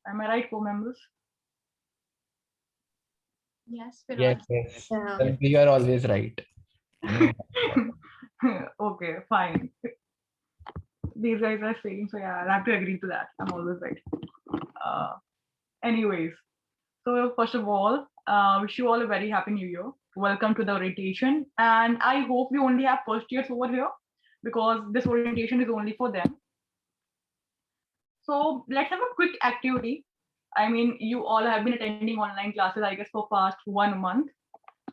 Am I right, co-members? Yes, we're Yes, all. yes. Yeah. Well, you are always right. No. Okay, fine. These guys are saying, so yeah, I'll have to agree to that. I'm always right. Uh, anyways, so first of all, wish you all a very happy new year. Welcome to the orientation. And I hope we only have first years over here because this orientation is only for them. So let's have a quick activity. I mean, you all have been attending online classes, I guess, for past 1 month.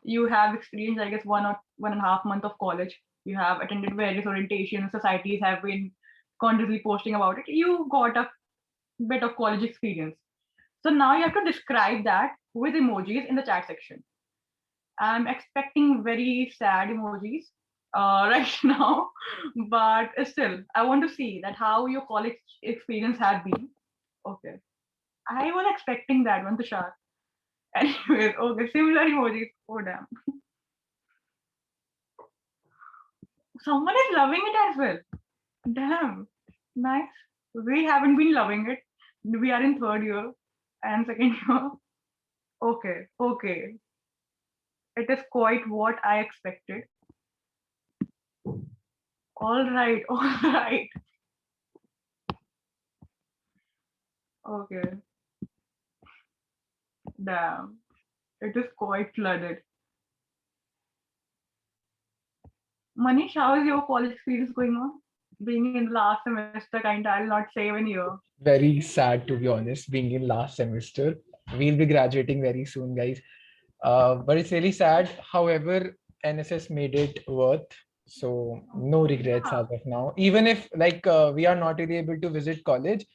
You have experienced, I guess, 1.5 months of college. You have attended various orientations, societies have been continuously posting about it. You got a bit of college experience. So now you have to describe that with emojis in the chat section. I'm expecting very sad emojis right now, but still, I want to see that how your college experience had been. Okay, I was expecting that one, Tushar. Anyways, okay, similar emojis. Oh damn, someone is loving it as well. Damn, nice. We haven't been loving it. We are in third year and second year. Okay, okay. It is quite what I expected. All right, all right. Okay, damn. It is quite flooded. Manish, how is your college experience going on? Being in the last semester, kind of, I'll not say even year. Very sad, to be honest, being in last semester. We'll be graduating very soon, guys. But it's really sad. However, NSS made it worth. So no regrets Yeah. as of now. Even if we are not really able to visit college,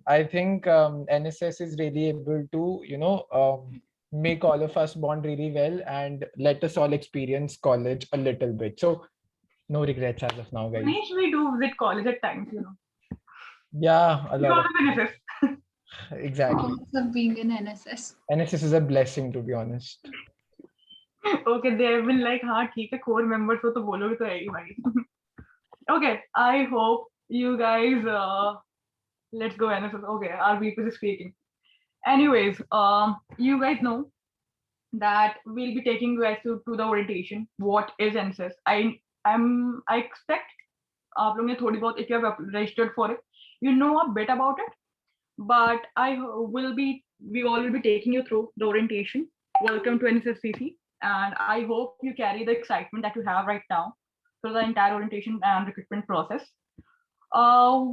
I think NSS is really able to, make all of us bond really well and let us all experience college a little bit. So no regrets as of now, guys. Manish, we do visit college at times, Yeah, a lot because of of benefits. exactly. Also being in NSS. NSS is a blessing, to be honest. Okay, they have been like, हाँ ठीक है, core members हो तो बोलोगे तो है ही भाई. Okay, I hope you guys let's go NSS. Okay, our VP is speaking. Anyways, you guys know that we'll be taking you guys to the orientation. What is NSS? I expect आप लोग ने थोड़ी बहुत, if you have registered for it, you know a bit about it. But we all will be taking you through the orientation. Welcome to NSS SVC, and I hope you carry the excitement that you have right now through the entire orientation and recruitment process. Uh,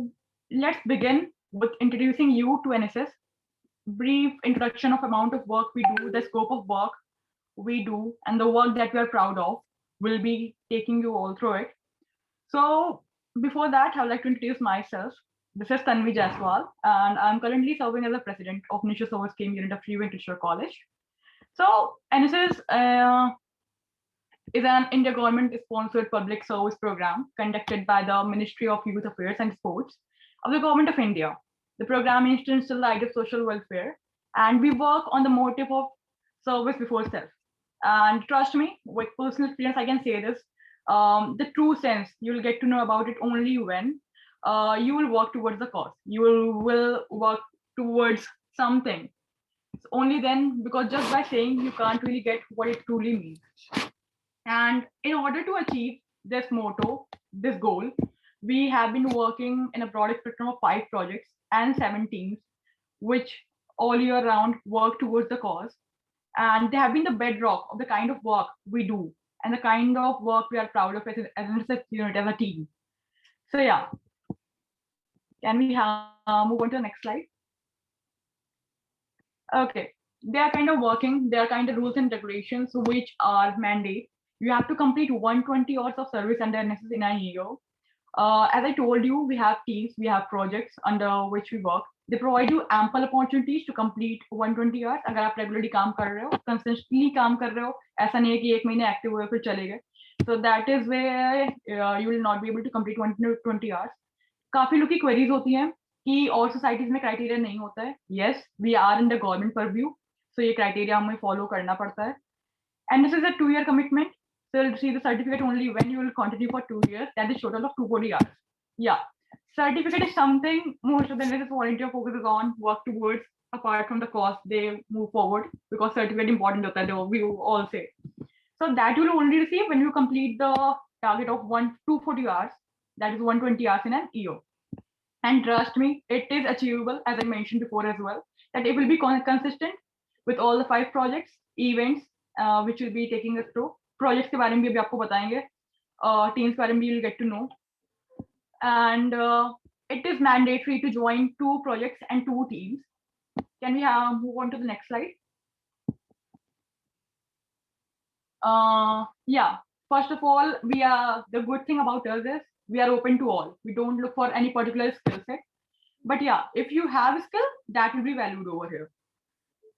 let's begin with introducing you to NSS. Brief introduction of amount of work we do, the scope of work we do, and the work that we are proud of. Will be taking you all through it. So before that, I would like to introduce myself. This is Tanvi Jaiswal, and I'm currently serving as the president of Initial Service Scheme Unit of Venkateshwara College. So NSS is an India government-sponsored public service program conducted by the Ministry of Youth Affairs and Sports of the Government of India. The program instills the light of social welfare, and we work on the motive of service before self. And trust me, with personal experience, I can say this. The true sense, you'll get to know about it only when you will work towards the cause. You will work towards something. It's only then, because just by saying, you can't really get what it truly means. And in order to achieve this motto, this goal, we have been working in a broad spectrum of 5 projects and 7 teams, which all year round work towards the cause. And they have been the bedrock of the kind of work we do and the kind of work we are proud of as an research unit, as a team. So yeah, can we move on to the next slide? Okay, they are kind of working, they are kind of rules and regulations which are mandate. You have to complete 120 hours of service under NSS in a year. As I told you, we have teams, we have projects under which we work. They provide you ample opportunities to complete 120 hours. अगर आप regularly काम कर रहे हो, consistently काम कर रहे हो, ऐसा नहीं है कि एक महीने active हुए फिर चले गए. So that is where you will not be able to complete 120 hours. काफी लोग की queries होती हैं कि और societies में criteria नहीं होता है. Yes, we are in the government purview, so ये criteria हमें follow करना पड़ता है. And this is a 2-year commitment. So you'll receive the certificate only when you will continue for 2 years. That is total of 240 hours. Yeah. certificate is something most of the NSS volunteer focuses on, work towards, apart from the cost, they move forward because certificate important hota hai, we all say. So that you will only receive when you complete the target of 240 hours, that is 120 hours in an year. And trust me, it is achievable, as I mentioned before as well, that it will be consistent with all the 5 projects, events, which will be taking us through. Projects के बारे में भी आपको बताएंगे, teams के बारे में भी you'll get to know. And it is mandatory to join 2 projects and 2 teams. Can we move on to the next slide? Yeah, first of all, the good thing about us is we are open to all. We don't look for any particular skill set. But yeah, if you have a skill, that will be valued over here.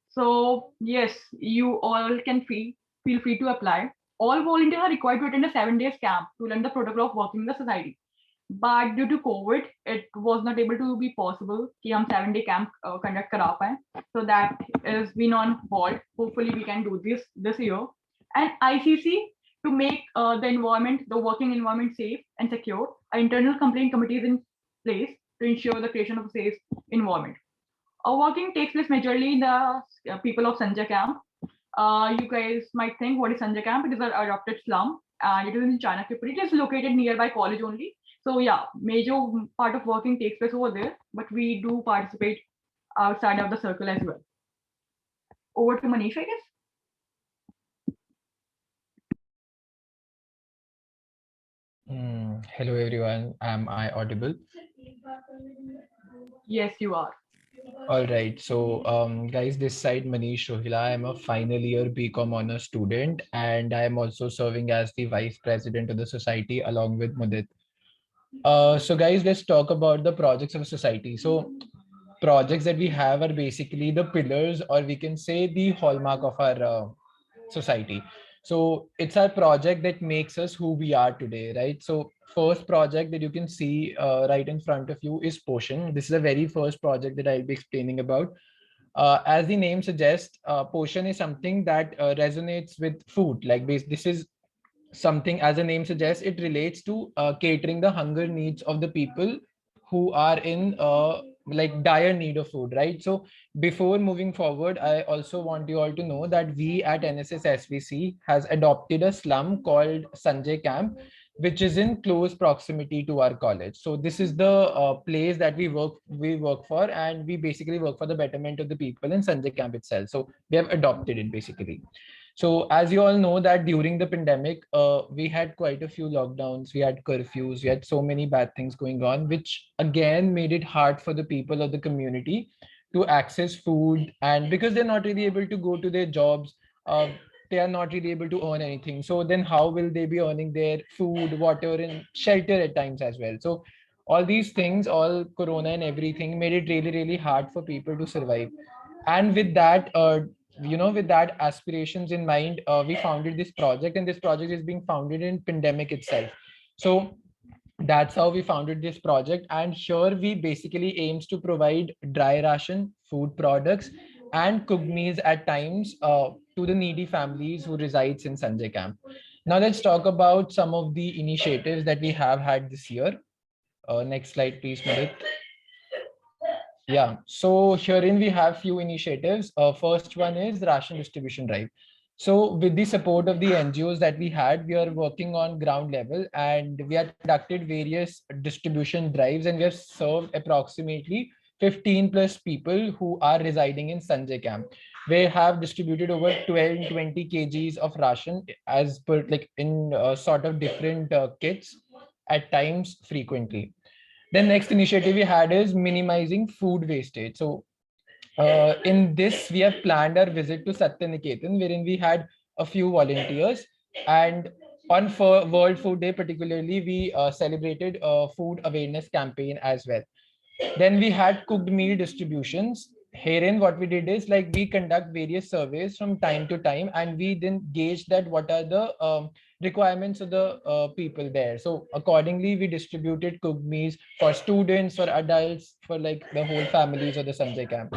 So yes, you all can feel free to apply. All volunteers are required to attend a 7 days camp to learn the protocol of working in the society. But due to COVID, it was not able to be possible कि हम 7-day camp conduct करा पाए. So that is been on hold. Hopefully we can do this year. And ICC, to make the working environment safe and secure, an internal complaint committee is in place to ensure the creation of a safe environment. Our working takes place majorly in the people of Sanjay Camp. You guys might think, what is Sanjay Camp? It is an adopted slum and it is in Chanakya. It is located nearby college only. So yeah, major part of working takes place over there, but we do participate outside of the circle as well. Over to Manish, I guess. Hello everyone, am I audible? Yes, you are. All right, so guys, this side Manish Rohila. I am a final year BCom honors student and I am also serving as the vice president of the society along with Mudit. So guys, let's talk about the projects of a society. So projects that we have are basically the pillars, or we can say the hallmark of our society. So it's our project that makes us who we are today, right? So first project that you can see right in front of you is Potion. This is the very first project that I'll be explaining about. As the name suggests, Potion is something that resonates with food. Like this is something, as the name suggests, it relates to catering the hunger needs of the people who are in like dire need of food, right? So before moving forward, I also want you all to know that we at NSS SVC has adopted a slum called Sanjay Camp, which is in close proximity to our college. So this is the place that we work for, and we basically work for the betterment of the people in Sanjay Camp itself. So we have adopted it basically. So as you all know that during the pandemic, we had quite a few lockdowns, we had curfews, we had so many bad things going on, which again made it hard for the people of the community to access food. And because they're not really able to go to their jobs, they are not really able to earn anything. So then how will they be earning their food, water, and shelter at times as well? So all these things, all Corona and everything made it really, really hard for people to survive. And with that, with that aspirations in mind, we founded this project, and this project is being founded in pandemic itself. So that's how we founded this project. And here we basically aims to provide dry ration, food products, and cooked meals at times to the needy families who resides in Sanjay Camp. Now let's talk about some of the initiatives that we have had this year. Next slide, please, Madit. Yeah, so herein we have few initiatives. First one is ration distribution drive. So with the support of the NGOs that we had, we are working on ground level, and we have conducted various distribution drives, and we have served approximately 15 plus people who are residing in Sanjay Camp. We have distributed over 12 and 20 kgs of ration as per like in sort of different kits at times frequently. The next initiative we had is minimizing food wastage. So in this, we have planned our visit to Satyaniketan, wherein we had a few volunteers. And on for World Food Day, particularly, we celebrated a food awareness campaign as well. Then we had cooked meal distributions. Herein, what we did is like we conduct various surveys from time to time, and we then gauge that what are the requirements of the people there. So accordingly, we distributed cooked meals for students, for adults, for like the whole families of the Sanjay Camp.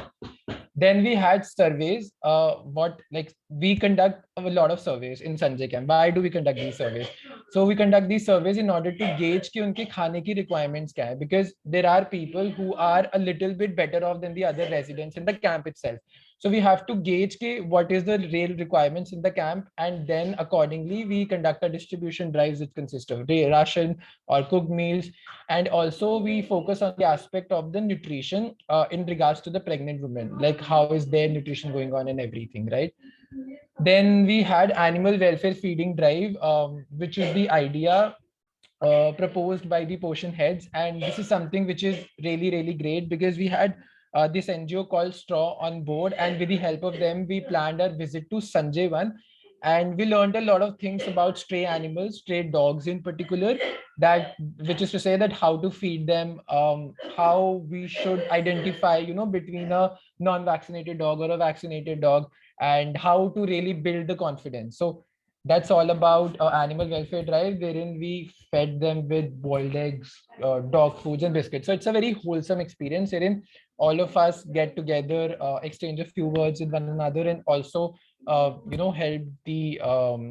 Then we had surveys. What like we conduct a lot of surveys in Sanjay Camp. Why do we conduct these surveys? So we conduct these surveys in order to gauge कि उनके खाने की requirements क्या है, because there are people who are a little bit better off than the other residents in the camp itself. So we have to gauge कि what is the real requirements in the camp, and then accordingly we conduct a distribution drives which consist of ration or cooked meals, and also we focus on the aspect of the nutrition in regards to the pregnant women, like how is their nutrition going on and everything, right? Then we had animal welfare feeding drive, which is the idea proposed by the portion heads. And this is something which is really, really great, because we had this NGO called Straw on board, and with the help of them, we planned our visit to Sanjay One. And we learned a lot of things about stray animals, stray dogs in particular, that which is to say that how to feed them, how we should identify, between a non-vaccinated dog or a vaccinated dog, and how to really build the confidence. So that's all about animal welfare drive, wherein we fed them with boiled eggs, dog foods, and biscuits. So it's a very wholesome experience wherein all of us get together, exchange a few words with one another, and also, help the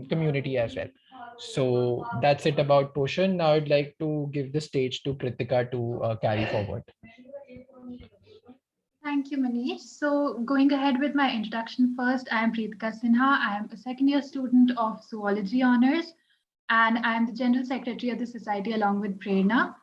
community as well. So that's it about Poshan. Now I'd like to give the stage to Kritika to carry forward. Thank you, Manish. So going ahead with my introduction first, I am Preetika Sinha. I am a second year student of Zoology Honours, and I am the General Secretary of the Society along with Prerna.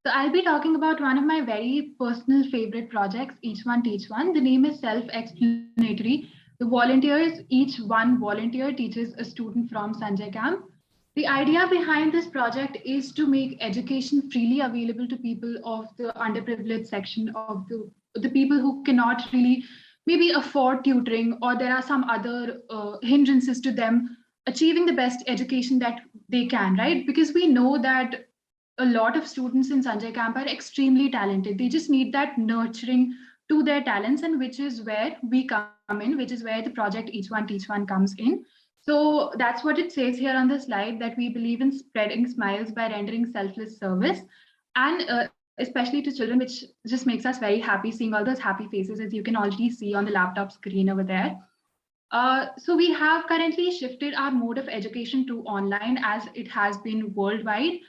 So I'll be talking about one of my very personal favorite projects, Each One Teach One. The name is self-explanatory. The volunteers, each one volunteer teaches a student from Sanjay Camp. The idea behind this project is to make education freely available to people of the underprivileged section of the people who cannot really maybe afford tutoring, or there are some other hindrances to them achieving the best education that they can, right? Because we know that a lot of students in Sanjay Camp are extremely talented. They just need that nurturing to their talents, and which is where we come in, which is where the project Each One Teach One comes in. So that's what it says here on the slide, that we believe in spreading smiles by rendering selfless service, and especially to children, which just makes us very happy seeing all those happy faces, as you can already see on the laptop screen over there. So we have currently shifted our mode of education to online, as it has been worldwide.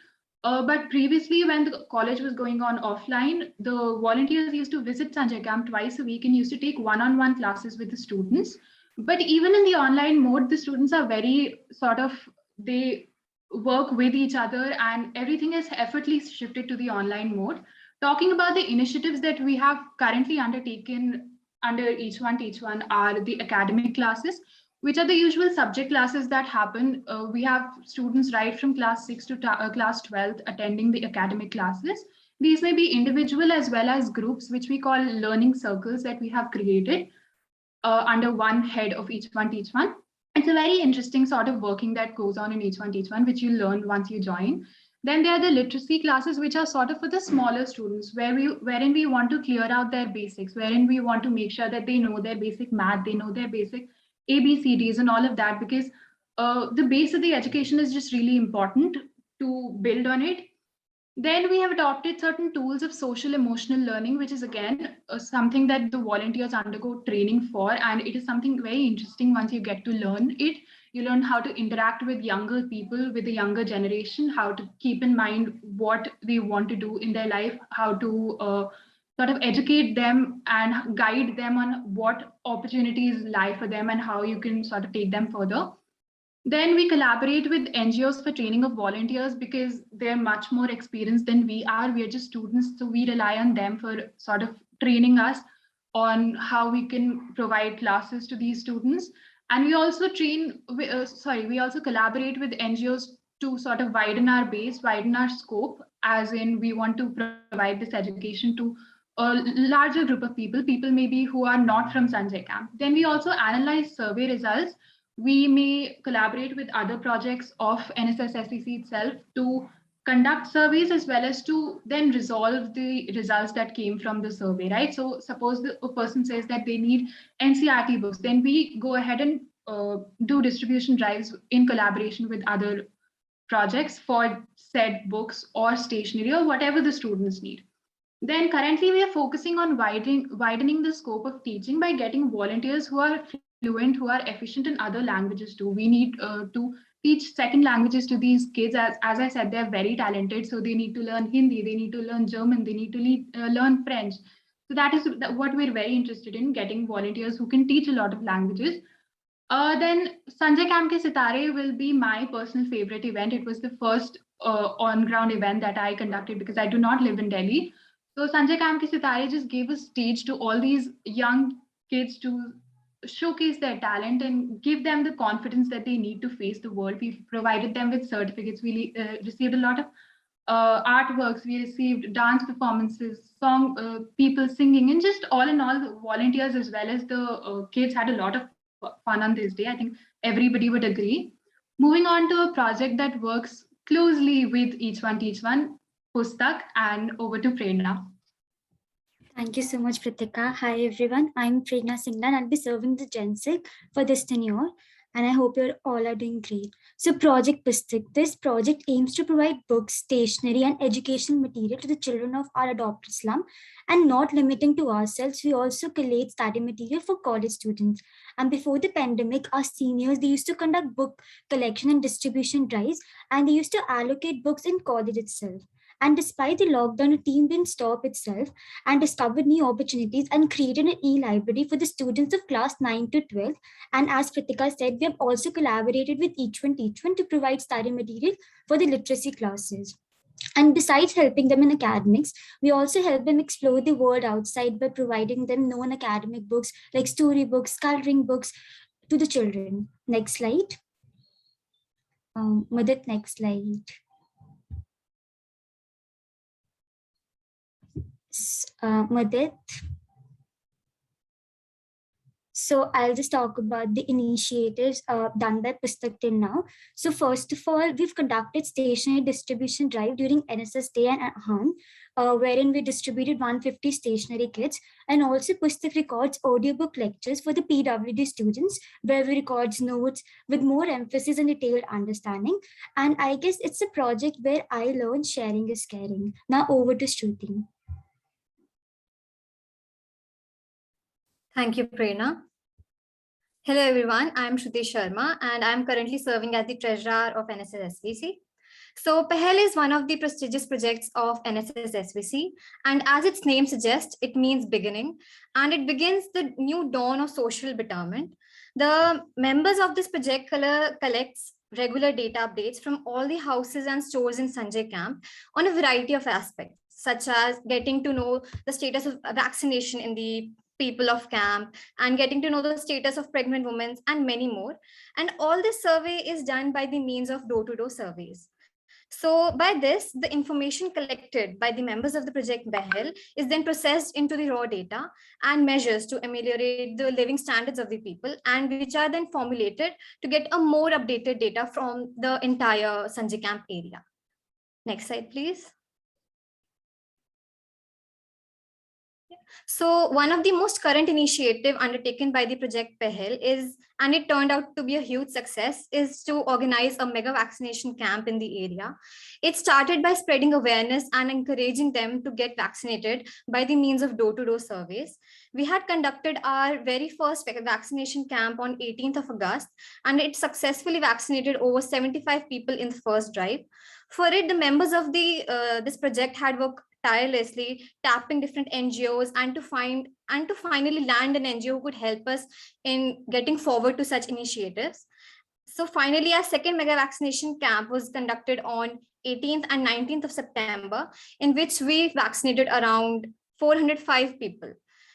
But previously, when the college was going on offline, the volunteers used to visit Sanjay Camp twice a week and used to take one-on-one classes with the students. But even in the online mode, the students are very they work with each other, and everything is effortlessly shifted to the online mode. Talking about the initiatives that we have currently undertaken under Each One Teach One are the academic classes, which are the usual subject classes that happen. We have students right from class 6 to class 12 attending the academic classes. These may be individual as well as groups, which we call learning circles, that we have created under one head of Each One Teach One. It's a very interesting sort of working that goes on in Each One Teach One, which you learn once you join. Then there are the literacy classes, which are sort of for the smaller students, wherein we want to clear out their basics, wherein we want to make sure that they know their basic math, they know their basic ABCDs and all of that, because the base of the education is just really important to build on it. Then we have adopted certain tools of social emotional learning, which is again something that the volunteers undergo training for. And it is something very interesting once you get to learn it. You learn how to interact with younger people, with the younger generation, how to keep in mind what they want to do in their life, how to sort of educate them and guide them on what opportunities lie for them and how you can sort of take them further. Then we collaborate with NGOs for training of volunteers, because they're much more experienced than we are. We are just students, so we rely on them for sort of training us on how we can provide classes to these students. And we also we also collaborate with NGOs to sort of widen our base, widen our scope, as in we want to provide this education to a larger group of people maybe who are not from Sanjay Camp. Then we also analyze survey results. We may collaborate with other projects of NSS SVC itself to conduct surveys, as well as to then resolve the results that came from the survey, right? So suppose a person says that they need NCERT books, then we go ahead and do distribution drives in collaboration with other projects for said books or stationery or whatever the students need. Then currently we are focusing on widening the scope of teaching by getting volunteers who are fluent, who are efficient in other languages too. We need to teach second languages to these kids. As I said, they're very talented. So they need to learn Hindi, they need to learn German, they need to learn French. So that is what we're very interested in, getting volunteers who can teach a lot of languages. Then Sanjay Camp Ke Sitare will be my personal favorite event. It was the first on-ground event that I conducted because I do not live in Delhi. So Sanjay Camp Ke Sitare just gave a stage to all these young kids to showcase their talent and give them the confidence that they need to face the world. We provided them with certificates. We received a lot of artworks. We received dance performances, song people singing, and just all in all, the volunteers as well as the kids had a lot of fun on this day. I think everybody would agree. Moving on to a project that works closely with each one, teach one, Pustak, and over to Prerna. Thank you so much, Pritika. Hi, everyone. I'm Prerna Singh, and I'll be serving the GenSec for this tenure. And I hope you're all are doing great. So Project Pustak, this project aims to provide books, stationery, and educational material to the children of our adopted slum. And not limiting to ourselves, we also collate study material for college students. And before the pandemic, our seniors, they used to conduct book collection and distribution drives, and they used to allocate books in college itself. And despite the lockdown, the team didn't stop itself and discovered new opportunities and created an e-library for the students of class 9 to 12. And as Pritika said, we have also collaborated with each one to provide study material for the literacy classes. And besides helping them in academics, we also help them explore the world outside by providing them non-academic books like storybooks, coloring books to the children. Next slide. Madit, next slide. Madit. So I'll just talk about the initiatives done by Pustak till now. So first of all, we've conducted stationery distribution drive during NSS Day and Han, wherein we distributed 150 stationery kits, and also Pustak records audiobook lectures for the PWD students, where we record notes with more emphasis and detailed understanding. And I guess it's a project where I learned sharing is caring. Now over to Shruti. Thank you, Prerna. Hello, everyone. I'm Shruti Sharma, and I'm currently serving as the treasurer of NSS SVC. So PEHEL is one of the prestigious projects of NSS SVC, and as its name suggests, it means beginning, and it begins the new dawn of social betterment. The members of this project collects regular data updates from all the houses and stores in Sanjay Camp on a variety of aspects, such as getting to know the status of vaccination in the people of camp and getting to know the status of pregnant women and many more. And all this survey is done by the means of door-to-door surveys. So by this, the information collected by the members of the project PEHEL is then processed into the raw data and measures to ameliorate the living standards of the people, and which are then formulated to get a more updated data from the entire Sanjay Camp area. Next slide, please. So one of the most current initiative undertaken by the project PEHEL is, and it turned out to be a huge success, is to organize a mega vaccination camp in the area. It started by spreading awareness and encouraging them to get vaccinated by the means of door-to-door surveys. We had conducted our very first vaccination camp on 18th of August, and it successfully vaccinated over 75 people in the first drive. For it, the members of this project had worked tirelessly, tapping different NGOs and to finally land an NGO who could help us in getting forward to such initiatives. So finally, our second mega vaccination camp was conducted on 18th and 19th of September, in which we vaccinated around 405 people.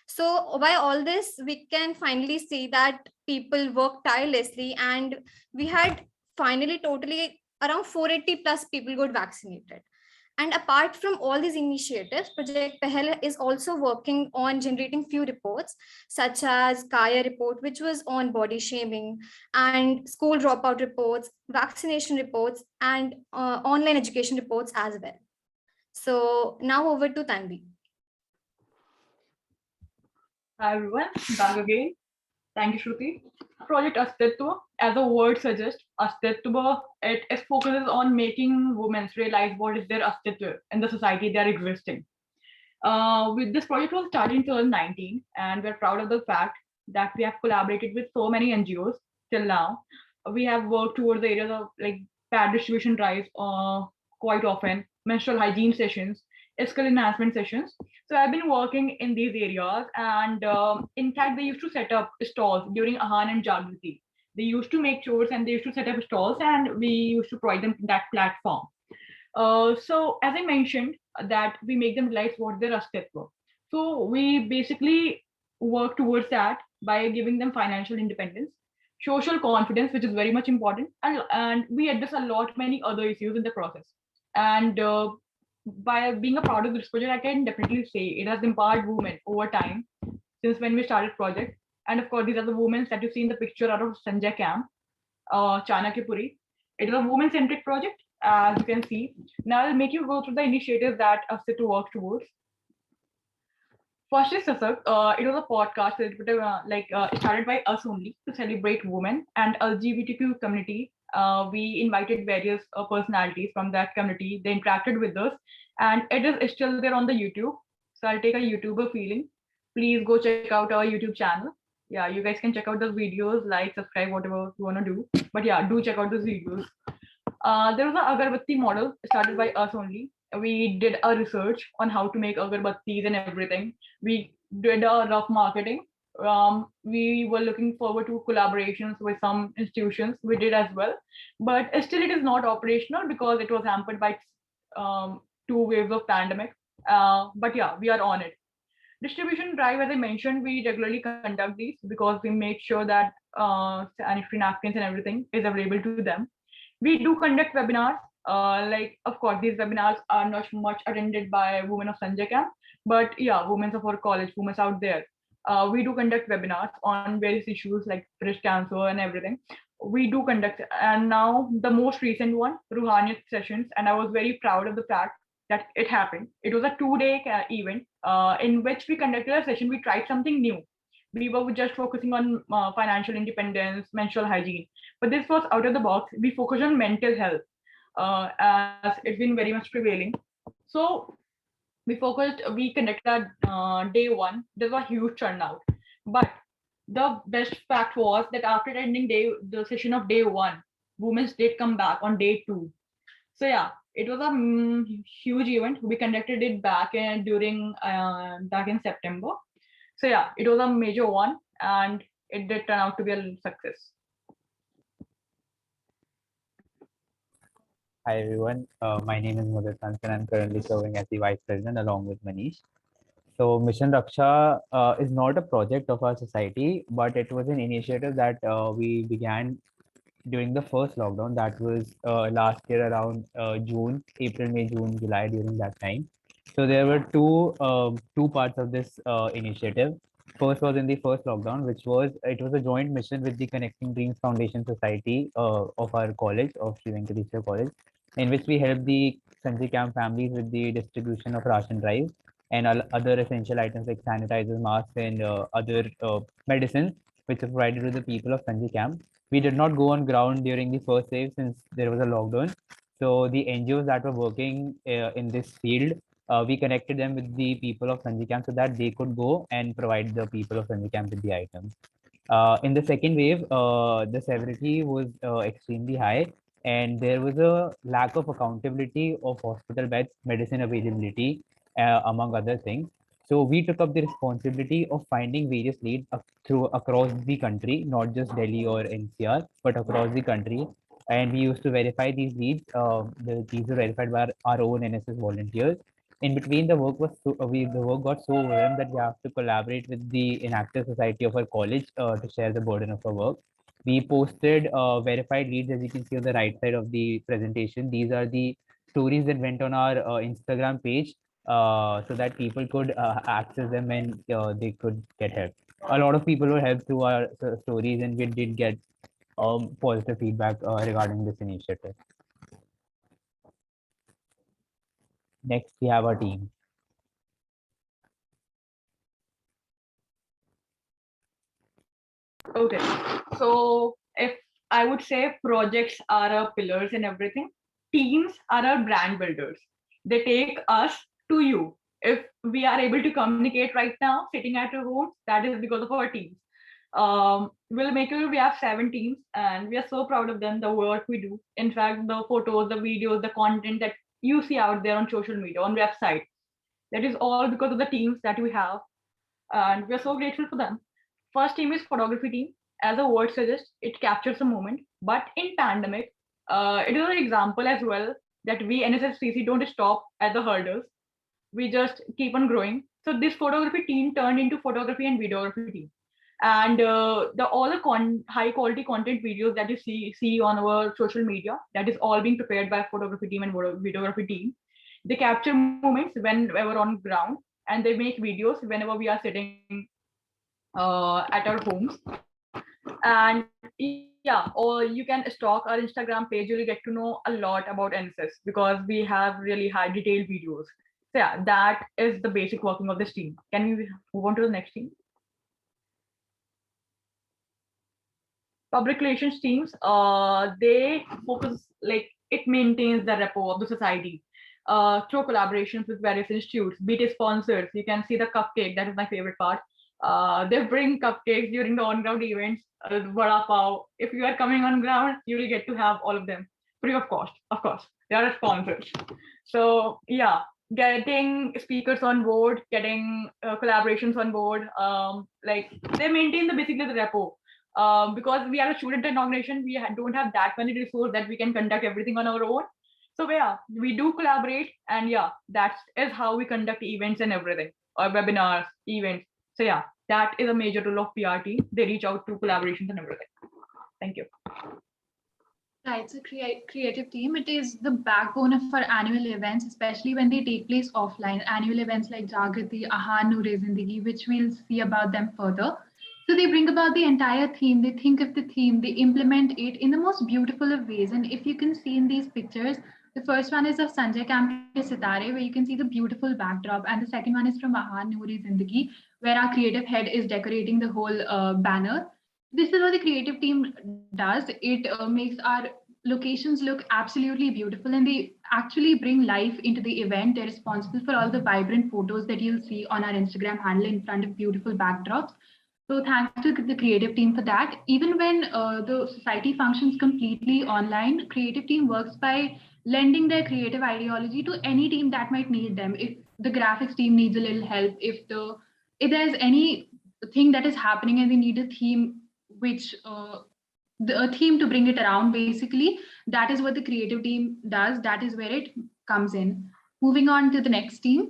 So by all this, we can finally see that people work tirelessly, and we had finally totally around 480 plus people got vaccinated. And apart from all these initiatives, Project PEHEL is also working on generating few reports, such as Kaya report, which was on body shaming, and school dropout reports, vaccination reports, and online education reports as well. So now over to Tanvi. Hi everyone, back again. Thank you, Shruti. Project Astitwa, as the word suggests, Astitwa, it focuses on making women realize what is their Astitwa in the society they are existing. With this project was started in 2019, and we're proud of the fact that we have collaborated with so many NGOs till now. We have worked towards the areas of like pad distribution drives quite often, menstrual hygiene sessions, skill enhancement sessions. So I've been working in these areas, and in fact, they used to set up stalls during Ahan and Jagriti. They used to make chores and they used to set up stalls, and we used to provide them that platform. So as I mentioned, that we make them realize what their aspects. So we basically work towards that by giving them financial independence, social confidence, which is very much important, and we address a lot many other issues in the process. And by being a part of this project, I can definitely say it has empowered women over time since when we started project. And of course, these are the women that you see in the picture out of Sanjay Camp, Chanakya. It is a women-centric project, as you can see. Now I'll make you go through the initiatives that are set to work towards. First is Sasak. It was a podcast started by us only to celebrate women and LGBTQ community. We invited various personalities from that community. They interacted with us, and it is still there on the YouTube. So I'll take a YouTuber feeling. Please go check out our YouTube channel. Yeah, you guys can check out those videos, like, subscribe, whatever you want to do. But yeah, do check out those videos. There was an agarbatti model started by us only. We did a research on how to make agarbattis and everything. We did a rough marketing. We were looking forward to collaborations with some institutions. We did as well, but still it is not operational because it was hampered by 2 waves of pandemic. But yeah, we are on it. Distribution drive, as I mentioned, we regularly conduct these because we make sure that sanitary napkins and everything is available to them. We do conduct webinars. Of course, these webinars are not much attended by women of Sanjay Camp, but yeah, women of our college, women out there. We do conduct webinars on various issues like breast cancer and everything. We do conduct, and now the most recent one, Rohanian Sessions, and I was very proud of the fact that it happened. It was a 2-day event in which we conducted a session. We tried something new. We were just focusing on financial independence, menstrual hygiene, but this was out of the box. We focused on mental health as it's been very much prevailing. So we conducted day one. There was a huge turnout, but the best fact was that after ending the session of day one, women did come back on day two. So yeah, it was a huge event. We conducted it back in September. So yeah, it was a major one, and it did turn out to be a success. Hi everyone, my name is Mudit and I'm currently serving as the Vice President along with Manish. So Mission Raksha is not a project of our society, but it was an initiative that we began during the first lockdown. That was last year around June, April, May, June, July, during that time. So there were two parts of this initiative. First was in the first lockdown, which was it was a joint mission with the Connecting Dreams Foundation Society of our college, of Sri Venkateshwara College, in which we helped the Sanjay Camp families with the distribution of ration drives and other essential items like sanitizers, masks, and other medicines, which are provided to the people of Sanjay Camp. We did not go on ground during the first wave since there was a lockdown. So the NGOs that were working in this field, we connected them with the people of Sanjay Camp so that they could go and provide the people of Sanjay Camp with the items. In the second wave, the severity was extremely high, and there was a lack of accountability of hospital beds, medicine availability, among other things. So we took up the responsibility of finding various leads across the country, not just Delhi or NCR, but across the country. And we used to verify these leads. These were verified by our own NSS volunteers. In between, the work was the work got so overwhelmed that we have to collaborate with the inactive society of our college to share the burden of our work. We posted verified leads, as you can see on the right side of the presentation. These are the stories that went on our Instagram page so that people could access them and they could get help. A lot of people were helped through our stories, and we did get positive feedback regarding this initiative. Next, we have our team. Okay, so if I would say projects are our pillars and everything, teams are our brand builders. They take us to you. If we are able to communicate right now, sitting at a room, that is because of our teams. We'll make sure we have 7 teams, and we are so proud of them, the work we do. In fact, the photos, the videos, the content that you see out there on social media, on website, that is all because of the teams that we have, and we are so grateful for them. First team is photography team. As the word suggests, it captures a moment. But in pandemic, it is an example as well that we NSS SVC don't stop at the hurdles. We just keep on growing. So this photography team turned into photography and videography team, and the all the high quality content videos that you see on our social media, that is all being prepared by photography team and videography team. They capture moments when we were on ground, and they make videos whenever we are sitting at our homes. And yeah, or you can stalk our Instagram page. You'll get to know a lot about NSS because we have really high detailed videos. So yeah, that is the basic working of this team. Can we move on to the next team? Public relations teams, they focus, like, it maintains the rapport of the society through collaborations with various institutes, be it sponsors. You can see the cupcake, that is my favorite part. They bring cupcakes during the on-ground events, vada pav. If you are coming on ground, you will get to have all of them free of cost. Of course, they are sponsors. So yeah, getting speakers on board, getting collaborations on board, like, they maintain the basically the rapport. Because we are a student organization, we don't have that many resources that we can conduct everything on our own. So yeah, we do collaborate, and yeah, that is how we conduct events and everything, or webinars, events. So yeah, that is a major role of PRT. They reach out to collaborations and everything. Thank you. Right, so creative team, it is the backbone of our annual events, especially when they take place offline. Annual events like Jagriti, Ahan Noor Zindagi, which we'll see about them further. So they bring about the entire theme, they think of the theme, they implement it in the most beautiful of ways. And if you can see in these pictures, the first one is of Sanjay Camp Ke Sitare, where you can see the beautiful backdrop. And the second one is from Ahan Noor Zindagi, where our creative head is decorating the whole banner. This is what the creative team does. It makes our locations look absolutely beautiful, and they actually bring life into the event. They're responsible for all the vibrant photos that you'll see on our Instagram handle in front of beautiful backdrops. So thanks to the creative team for that. Even when the society functions completely online, creative team works by lending their creative ideology to any team that might need them. If the graphics team needs a little help, if there's any thing that is happening and they need a theme which a theme to bring it around, basically, that is what the creative team does. That is where it comes in. Moving on to the next team,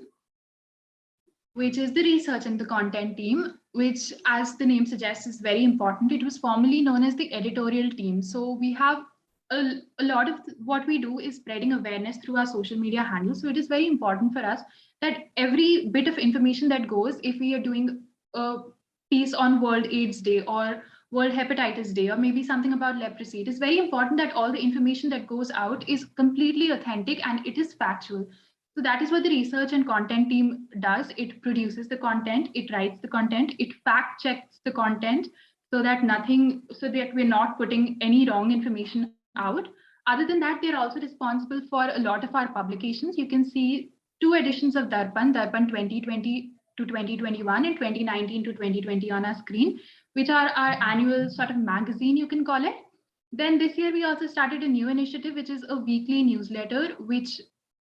which is the research and the content team, which, as the name suggests, is very important. It was formerly known as the editorial team. So we have a lot of what we do is spreading awareness through our social media handles. So it is very important for us that every bit of information that goes, if we are doing a piece on World AIDS Day or World Hepatitis Day, or maybe something about leprosy, it is very important that all the information that goes out is completely authentic and it is factual. So that is what the research and content team does. It produces the content, it writes the content, it fact checks the content so that we're not putting any wrong information out. Other than that, they're also responsible for a lot of our publications. You can see 2 editions of Darpan 2020 to 2021 and 2019 to 2020 on our screen, which are our annual sort of magazine, you can call it. Then this year, we also started a new initiative, which is a weekly newsletter, which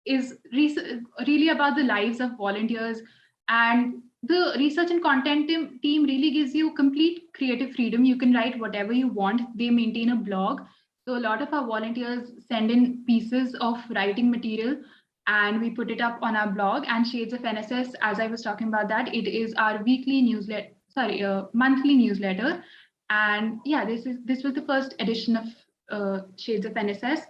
is really about the lives of volunteers. And the research and content team really gives you complete creative freedom. You can write whatever you want. They maintain a blog. So a lot of our volunteers send in pieces of writing material and we put it up on our blog. And Shades of NSS, as I was talking about that, it is our weekly newsletter, monthly newsletter. And yeah, this was the first edition of Shades of NSS.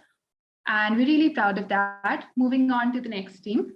And we're really proud of that. Moving on to the next team.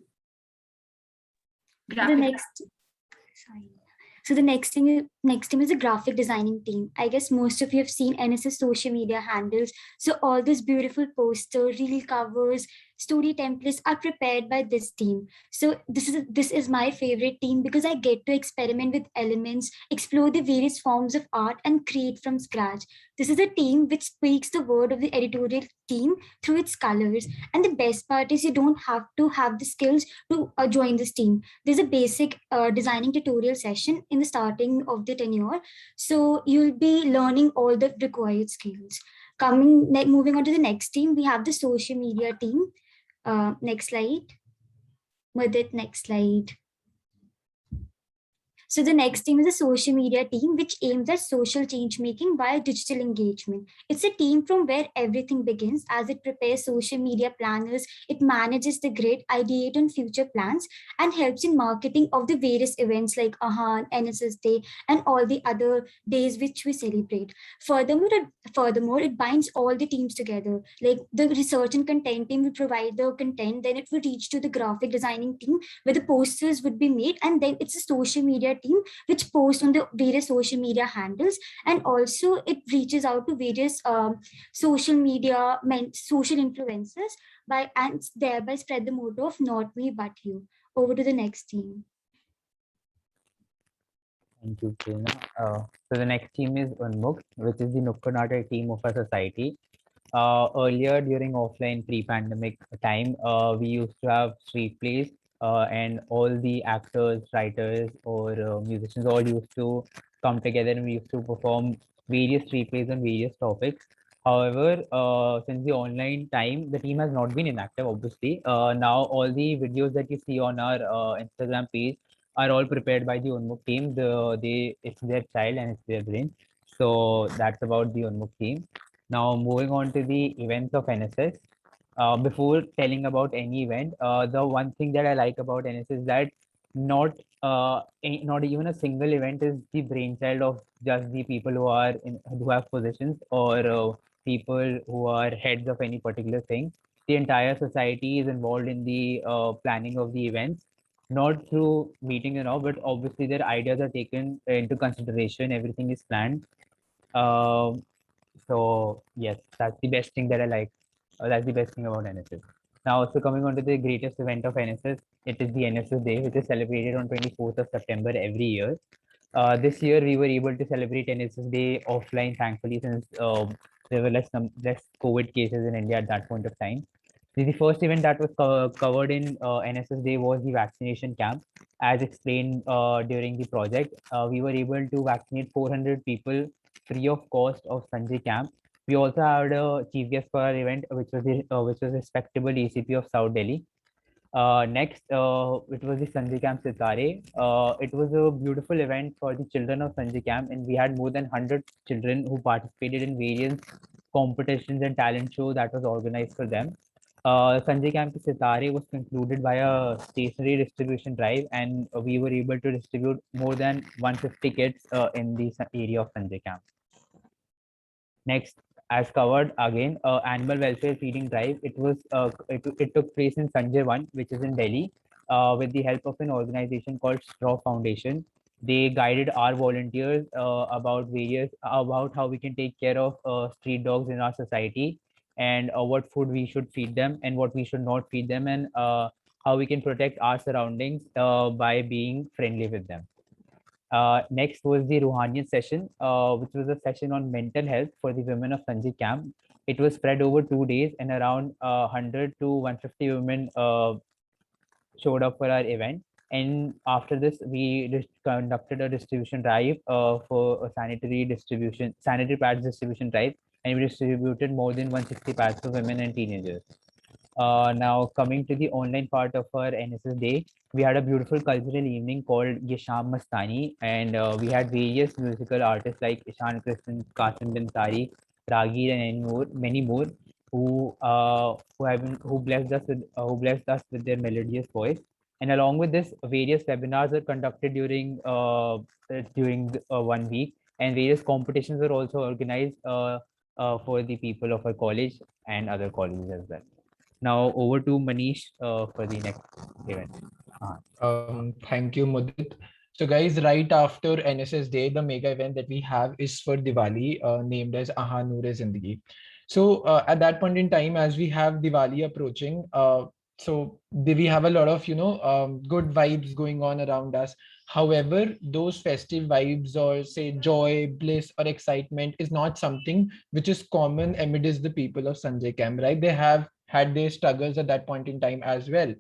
So the next team is a graphic designing team. I guess most of you have seen NSS social media handles. So all these beautiful posters, reel covers, story templates are prepared by this team. So this is my favorite team because I get to experiment with elements, explore the various forms of art, and create from scratch. This is a team which speaks the word of the editorial team through its colors. And the best part is you don't have to have the skills to join this team. There's a basic designing tutorial session in the starting of the tenure. So you'll be learning all the required skills. Moving on to the next team, we have the social media team. Next slide. Madit, next slide. So the next team is a social media team, which aims at social change making via digital engagement. It's a team from where everything begins as it prepares social media planners, it manages the grid, ideate on future plans, and helps in marketing of the various events like AHAN, NSS Day, and all the other days which we celebrate. Furthermore, it binds all the teams together. Like the research and content team will provide the content, then it will reach to the graphic designing team where the posters would be made, and then it's a social media team which posts on the various social media handles, and also it reaches out to various social media social influencers and thereby spread the motto of not me but you. Over to the next team. Thank you, Prerna. So the next team is Unmukt, which is the Nukkad Natak team of our society. Earlier during offline pre-pandemic time, we used to have street plays, and all the actors, writers, or musicians all used to come together, and we used to perform various street plays on various topics. However, since the online time, the team has not been inactive, obviously. Now all the videos that you see on our Instagram page are all prepared by the Unmuk team. It's their child and it's their brain. So that's about the Unmuk team. Now moving on to the events of NSS. Before telling about any event, the one thing that I like about NSS is that not not even a single event is the brainchild of just the people who have positions, or people who are heads of any particular thing. The entire society is involved in the planning of the events, not through meeting and all, but obviously their ideas are taken into consideration. Everything is planned. Um, so yes, that's the best thing that I like. That's the best thing about NSS. Now, also coming on to the greatest event of NSS, it is the NSS Day, which is celebrated on 24th of September every year. This year we were able to celebrate NSS Day offline, thankfully, since there were less COVID cases in India at that point of time. The first event that was covered in NSS Day was the vaccination camp. As explained during the project, we were able to vaccinate 400 people free of cost of Sanjay camp. We also had a chief guest for our event, which was respectable ACP of South Delhi. Next, it was the Sanjay Camp Sitare. It was a beautiful event for the children of Sanjay Camp, and we had more than 100 children who participated in various competitions and talent show that was organized for them. Sanjay Camp Sitare was concluded by a stationery distribution drive, and we were able to distribute more than 150 kits in the area of Sanjay Camp. Next, as covered again, animal welfare feeding drive. It took place in Sanjay 1, which is in Delhi, with the help of an organization called Straw Foundation. They guided our volunteers about how we can take care of street dogs in our society, and what food we should feed them and what we should not feed them, and how we can protect our surroundings by being friendly with them. Next was the Rohanian Session, which was a session on mental health for the women of Sanjay camp. It was spread over 2 days, and around 100 to 150 women showed up for our event. And after this, we conducted a distribution drive for a sanitary pads distribution drive, and we distributed more than 160 pads for women and teenagers. Now coming to the online part of our NSS Day, we had a beautiful cultural evening called Yesham Mastani, and we had various musical artists like Ishan Krishnan, Qasim bin Tariq, Ragir, and many more, who blessed us with their melodious voice. And along with this, various webinars are conducted during 1 week, and various competitions are also organized for the people of our college and other colleges as well. Now over to Manish for the next event. Thank you, Mudit. So guys, right after NSS Day, the mega event that we have is for Diwali, named as Aha Noor Zindagi. So at that point in time, as we have Diwali approaching, we have a lot of good vibes going on around us. However, those festive vibes or say joy, bliss, or excitement is not something which is common amidst the people of Sanjay Camp, right? They have had their struggles at that point in time as well.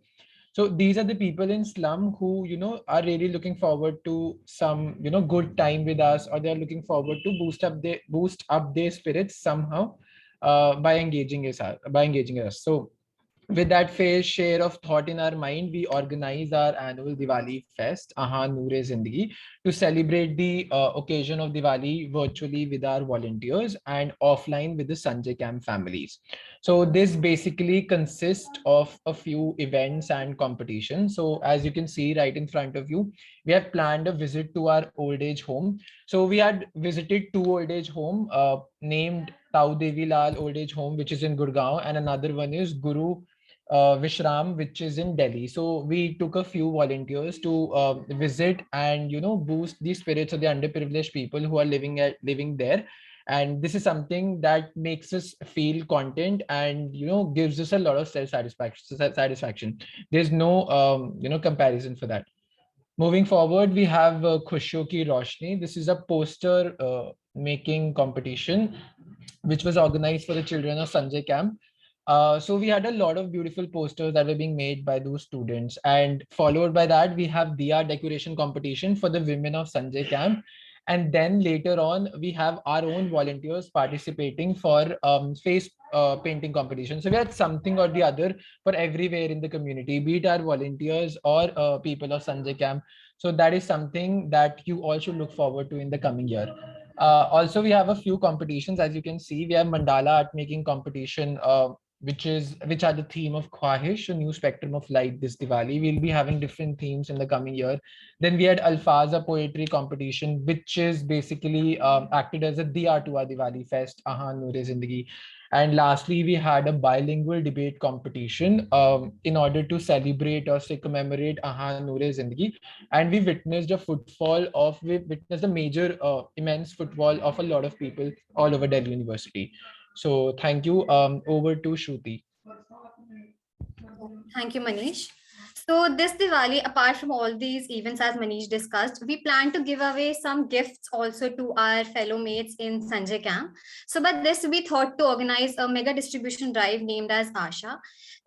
So these are the people in slum who are really looking forward to some good time with us, or they're looking forward to boost up their spirits somehow by engaging us. So with that fair share of thought in our mind, we organize our annual Diwali Fest, Aha Noor Zindagi, to celebrate the occasion of Diwali virtually with our volunteers and offline with the Sanjay Camp families. So this basically consists of a few events and competitions. So as you can see right in front of you, we have planned a visit to our old age home. So we had visited two old age home named Tau Devi Lal Old Age Home, which is in Gurgaon, and another one is Guru Vishram, which is in Delhi. So we took a few volunteers to visit and boost the spirits of the underprivileged people who are living there. And this is something that makes us feel content and gives us a lot of satisfaction. There's no comparison for that. Moving forward, we have Khushiyon Ki Roshni. This is a poster making competition which was organized for the children of Sanjay Camp. So we had a lot of beautiful posters that were being made by those students, and followed by that we have Diya decoration competition for the women of Sanjay Camp. And then later on we have our own volunteers participating for face painting competition. So we had something or the other for everywhere in the community, be it our volunteers or people of Sanjay Camp. So that is something that you all should look forward to in the coming year. Also, we have a few competitions. As you can see, we have mandala art making competition, which are the theme of Khwahish, a new spectrum of light this Diwali. We'll be having different themes in the coming year. Then we had Alfaza poetry competition, which is basically acted as a diya to our Diwali Fest, Aha Noor Zindagi. And lastly, we had a bilingual debate competition in order to celebrate or say commemorate Aha Noor Zindagi. And we witnessed a major immense footfall of a lot of people all over Delhi University. So thank you. Over to Shruti. Thank you, Manish. So this Diwali, apart from all these events as Manish discussed, we plan to give away some gifts also to our fellow mates in Sanjay Camp. So by this, we thought to organize a mega distribution drive named as Asha.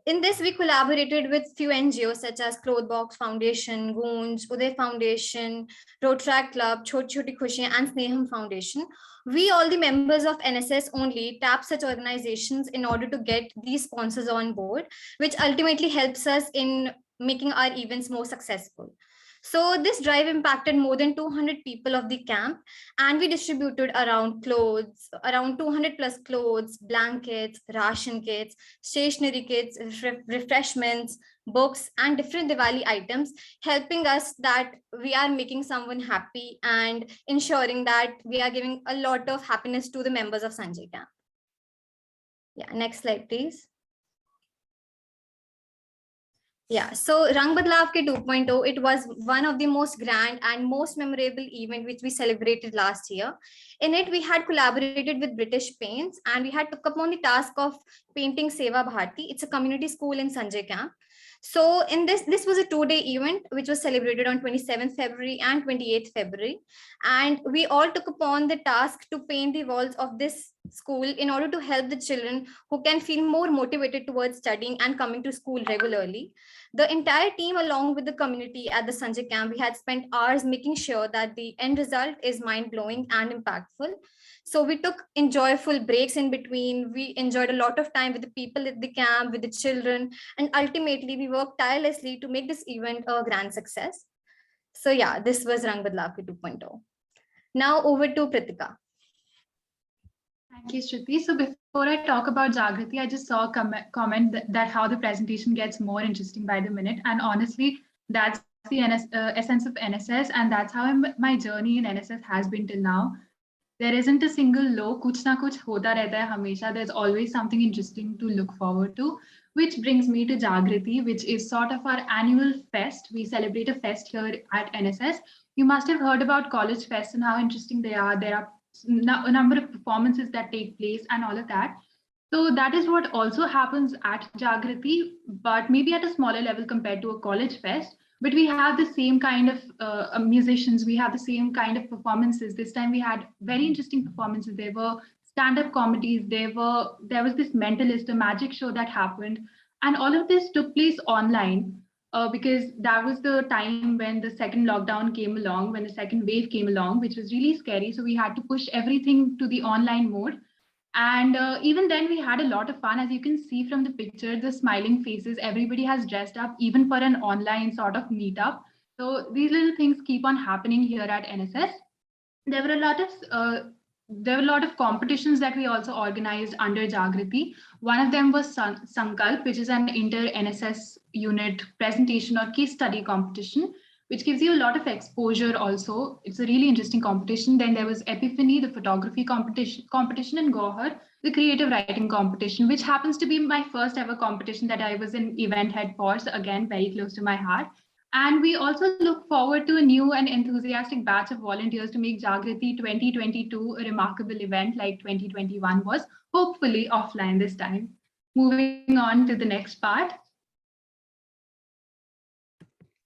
In this, we collaborated with few NGOs such as Clothebox Foundation, Goonj, Uday Foundation, Rotaract Club, Choti Choti Khushi, and Sneham Foundation. We, all the members of NSS only, tap such organizations in order to get these sponsors on board, which ultimately helps us in making our events more successful. So this drive impacted more than 200 people of the camp, and we distributed around 200 plus clothes, blankets, ration kits, stationery kits, refreshments, books, and different Diwali items, helping us that we are making someone happy and ensuring that we are giving a lot of happiness to the members of Sanjay Camp. Yeah, next slide, please. Yeah, so Rang Badlav Ke 2.0, it was one of the most grand and most memorable event which we celebrated last year. In it, we had collaborated with British Paints and we had took upon the task of painting Seva Bharti. It's a community school in Sanjay Camp. So in this was a 2-day event which was celebrated on 27th February and 28th February. And we all took upon the task to paint the walls of this school in order to help the children who can feel more motivated towards studying and coming to school regularly. The entire team, along with the community at the Sanjay Camp, we had spent hours making sure that the end result is mind-blowing and impactful. So we took enjoyable breaks in between. We enjoyed a lot of time with the people at the camp, with the children, and ultimately we worked tirelessly to make this event a grand success. So yeah, this was Rang Badlav Ke 2.0. Now over to Pritika. Thank you, Shruti. So before I talk about Jagriti, I just saw a comment that how the presentation gets more interesting by the minute. And honestly, that's the essence of NSS. And that's how my journey in NSS has been till now. There isn't a single low, kuch na kuch hota rehta hai hamesha. There's always something interesting to look forward to, which brings me to Jagriti, which is sort of our annual fest. We celebrate a fest here at NSS. You must have heard about college fests and how interesting they are. There are a number of performances that take place and all of that. So that is what also happens at Jagrati, but maybe at a smaller level compared to a college fest. But we have the same kind of musicians, we have the same kind of performances. This time we had very interesting performances. There were stand-up comedies, there was this mentalist, a magic show that happened, and all of this took place online. Because that was the time when the second lockdown came along, when the second wave came along, which was really scary. So we had to push everything to the online mode, and even then, we had a lot of fun. As you can see from the picture, the smiling faces, everybody has dressed up, even for an online sort of meetup. So these little things keep on happening here at NSS. There were a lot of competitions that we also organized under Jagrati. One of them was Sankalp, which is an inter NSS unit presentation or case study competition, which gives you a lot of exposure also. It's a really interesting competition. Then there was Epiphany, the photography competition in Gohar, the creative writing competition, which happens to be my first ever competition that I was an event head for. So again, very close to my heart. And we also look forward to a new and enthusiastic batch of volunteers to make Jagrati 2022 a remarkable event like 2021 was, hopefully offline this time. Moving on to the next part.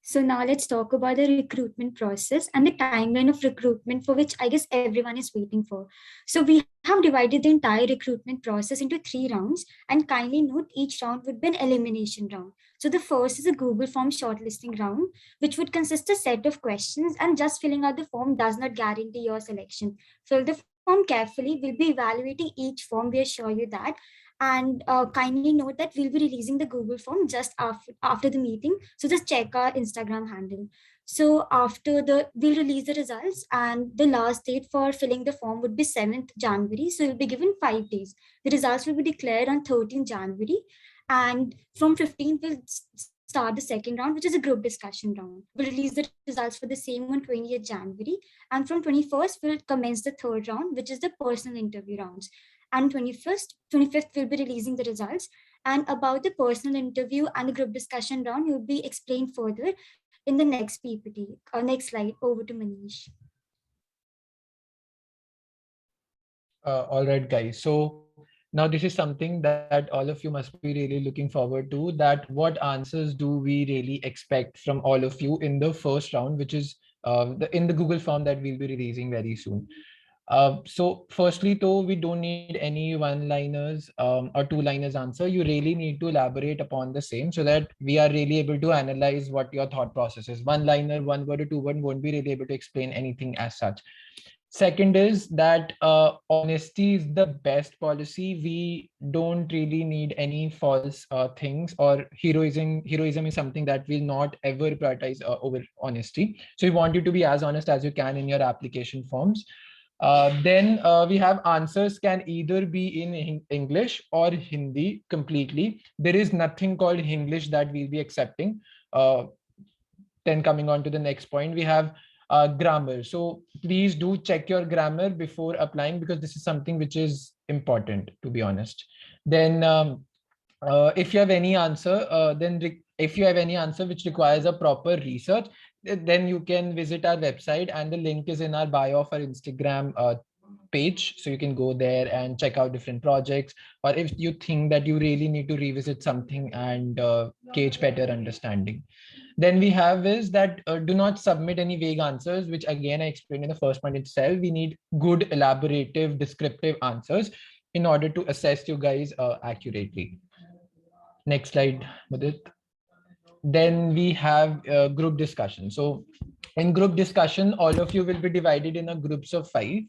So now let's talk about the recruitment process and the timeline of recruitment, for which I guess everyone is waiting for. So we have divided the entire recruitment process into 3 rounds, and kindly note each round would be an elimination round. So the first is a Google form shortlisting round, which would consist a set of questions, and just filling out the form does not guarantee your selection. Fill the form carefully. We'll be evaluating each form, we assure you that. And kindly note that we'll be releasing the Google form just after the meeting. So just check our Instagram handle. So we'll release the results, and the last date for filling the form would be 7th January. So you'll be given 5 days. The results will be declared on 13th January. And from 15th, we'll start the second round, which is a group discussion round. We'll release the results for the same on 20th January. And from 21st, we'll commence the third round, which is the personal interview rounds. And 25th, we'll be releasing the results. And about the personal interview and the group discussion round, you'll be explained further in the next PPT. Next slide, over to Manish. All right, guys. So now this is something that all of you must be really looking forward to, that what answers do we really expect from all of you in the first round, which is in the Google form that we'll be releasing very soon. So firstly, though, we don't need any one-liners or two-liners answer. You really need to elaborate upon the same so that we are really able to analyze what your thought process is. One-liner, one word or two word won't be really able to explain anything as such. Second is that honesty is the best policy. We don't really need any false things, or heroism. Heroism is something that will not ever prioritize over honesty. So we want you to be as honest as you can in your application forms. Then we have answers can either be in English or Hindi completely. There is nothing called English that we'll be accepting. Then coming on to the next point, we have grammar. So please do check your grammar before applying, because this is something which is important, to be honest. Then if you have any answer, if you have any answer which requires a proper research, then you can visit our website, and the link is in our bio of our Instagram page. So you can go there and check out different projects, or if you think that you really need to revisit something and gauge better understanding. Then we have is that do not submit any vague answers, which again I explained in the first point itself. We need good, elaborative, descriptive answers in order to assess you guys accurately. Next slide, Mudit. Then we have group discussion. So in group discussion, all of you will be divided in a groups of 5.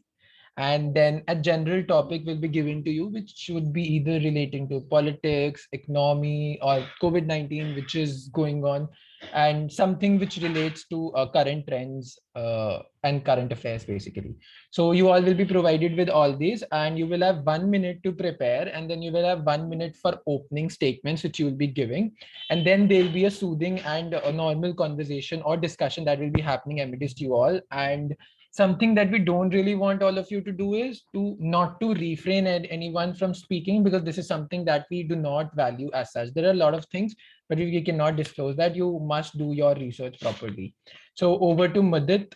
And then a general topic will be given to you, which should be either relating to politics, economy, or COVID-19, which is going on, and something which relates to current trends and current affairs, basically. So you all will be provided with all these, and you will have 1 minute to prepare, and then you will have 1 minute for opening statements, which you will be giving. And then there'll be a soothing and a normal conversation or discussion that will be happening amidst you all. And something that we don't really want all of you to do is to not to refrain anyone from speaking, because this is something that we do not value as such. There are a lot of things, but we cannot disclose that. You must do your research properly. So over to Mudit.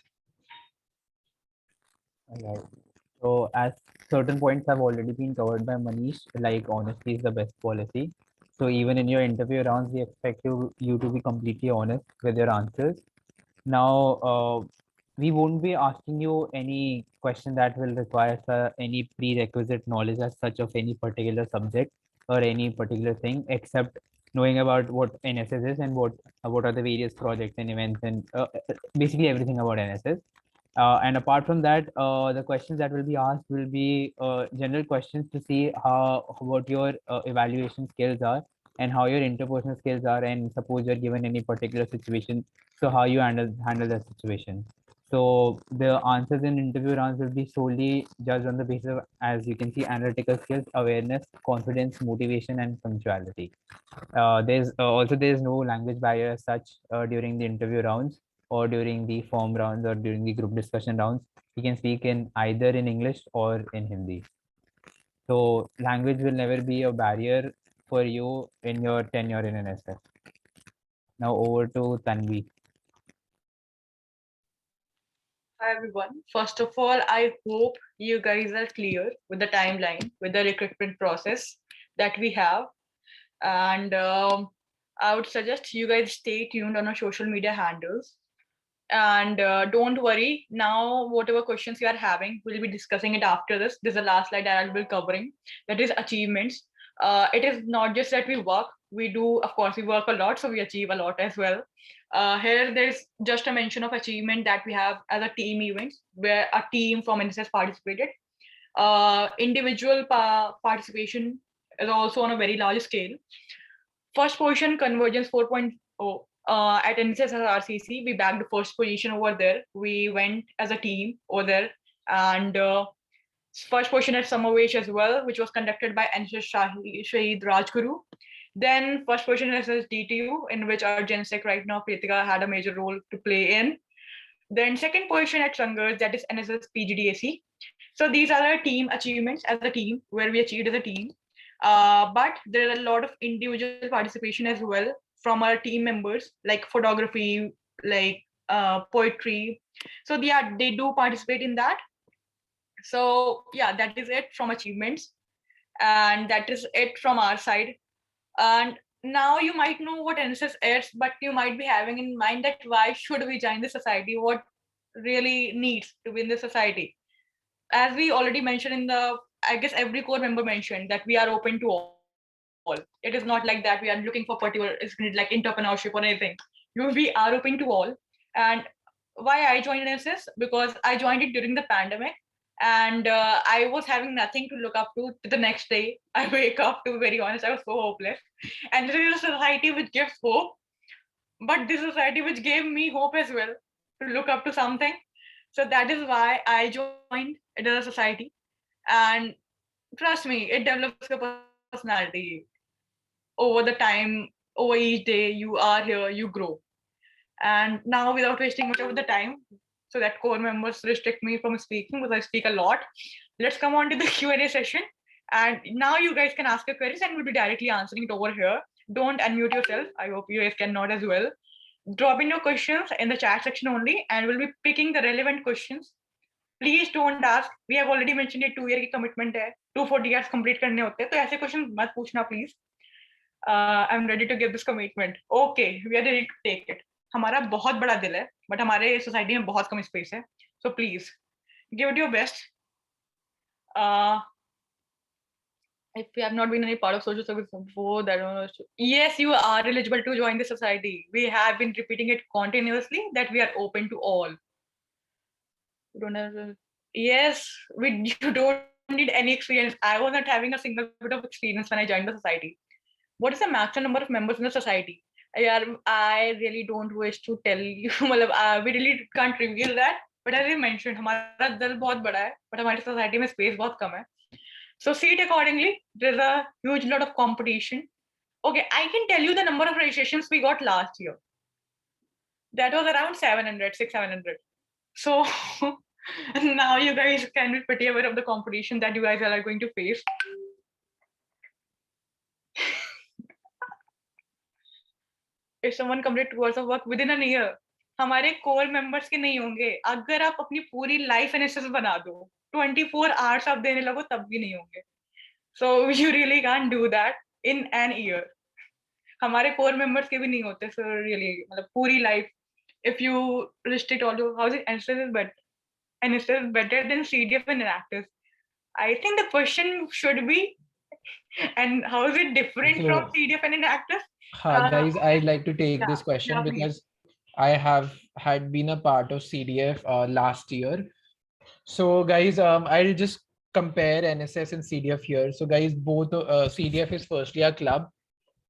Alright. So as certain points have already been covered by Manish, like honesty is the best policy. So even in your interview rounds, we expect you to be completely honest with your answers. Now, we won't be asking you any question that will require any prerequisite knowledge as such of any particular subject or any particular thing, except knowing about what NSS is and what are the various projects and events and basically everything about NSS. And apart from that, the questions that will be asked will be general questions to see how what your evaluation skills are and how your interpersonal skills are. And suppose you're given any particular situation, so how you handle that situation. So the answers in interview rounds will be solely judged on the basis of, as you can see, analytical skills, awareness, confidence, motivation, and punctuality. There's no language barrier as such during the interview rounds or during the form rounds or during the group discussion rounds. You can speak in either in English or in Hindi. So language will never be a barrier for you in your tenure in NSS. Now over to Tanvi. Hi everyone. First of all, I hope you guys are clear with the timeline, with the recruitment process that we have. And I would suggest you guys stay tuned on our social media handles. And don't worry, now whatever questions you are having, we'll be discussing it after this. This is the last slide that I'll be covering. That is achievements. It is not just that we work, we do, of course, we work a lot, so we achieve a lot as well. Here, there's just a mention of achievement that we have as a team event, where a team from NSS participated. Individual participation is also on a very large scale. First position, Convergence 4.0. At NSS RCC, we bagged the first position over there. We went as a team over there, and first position at Samavesh as well, which was conducted by NSS Shahid Rajguru. Then first position at NSS DTU, in which our GenSec right now, Pritika, had a major role to play in. Then second position at Sangars, that is NSS PGDAC. So these are our team achievements as a team, where we achieved as a team. But there are a lot of individual participation as well from our team members, like photography, like poetry. So they do participate in that. So yeah, that is it from achievements, and that is it from our side. And now you might know what NSS is, but you might be having in mind that why should we join the society? What really needs to be in the society? As we already mentioned in the, I guess every core member mentioned that we are open to all. It is not like that we are looking for particular, like entrepreneurship or anything. We are open to all. And why I joined NSS? Because I joined it during the pandemic, and I was having nothing to look up to. The next day, I wake up, to be very honest, I was so hopeless. And this is a society which gives hope, but this society which gave me hope as well to look up to something. So that is why I joined it as a society. And trust me, it develops your personality over the time, over each day you are here, you grow. And now, without wasting much of the time, so that core members restrict me from speaking because I speak a lot, let's come on to the Q&A session. And now you guys can ask your queries and we'll be directly answering it over here. Don't unmute yourself. I hope you guys can not as well. Drop in your questions in the chat section only, and we'll be picking the relevant questions. Please don't ask. We have already mentioned it, 2 year की commitment है, 240 years complete करने होते हैं, तो ऐसे questions मत पूछना please. I'm ready to give this commitment. Okay, we are ready to take it. हमारा बहुत बड़ा दिल है, but हमारे सोसाइटी में बहुत कम स्पेस है, so please give it your best. If you have not been any part of social service before, that yes, you are eligible to join the society. We have been repeating it continuously that we are open to all. You don't have yes, you don't need any experience. I was not having a single bit of experience when I joined the society. What is the maximum number of members in the society? I really don't wish to tell you. We really can't reveal that. But as you mentioned, हमारा दिल बहुत बड़ा है, but हमारी society में space बहुत कम है. So see it accordingly. There's a huge lot of competition. Okay, I can tell you the number of registrations we got last year. That was around 700, 700. So now you guys can be pretty aware of the competition that you guys are going to face. If someone completed 2 hours of work within a year, हमारे core members के नहीं होंगे. अगर आप अपनी पूरी life NSS बना दो, 24 hours आप देने लगो तब भी नहीं होंगे. So you really can't do that in an year. हमारे core members के भी नहीं होते. So really मतलब पूरी life if you restrict all your housing, NSS is better than CDF and inactive. I think the question should be, and how is it different from So, CDF and inactive? guys, I'd like to take this question yeah, please. because I have had been a part of CDF last year. So guys, I'll just compare NSS and CDF here. So guys, both CDF is firstly a club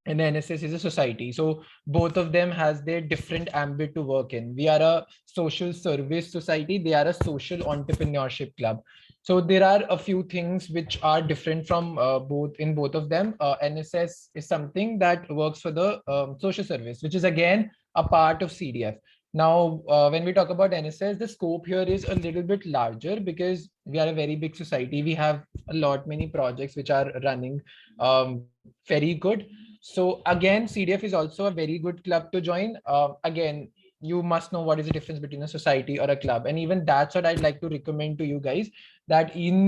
and NSS is a society. So both of them has their different ambit to work in. We are a social service society. They are a social entrepreneurship club. So there are a few things which are different from both of them. NSS is something that works for the social service, which is again a part of CDF. Now, when we talk about NSS, the scope here is a little bit larger because we are a very big society. We have a lot many projects which are running very good. So again, CDF is also a very good club to join. Again, you must know what is the difference between a society or a club, and even that's what I'd like to recommend to you guys. That in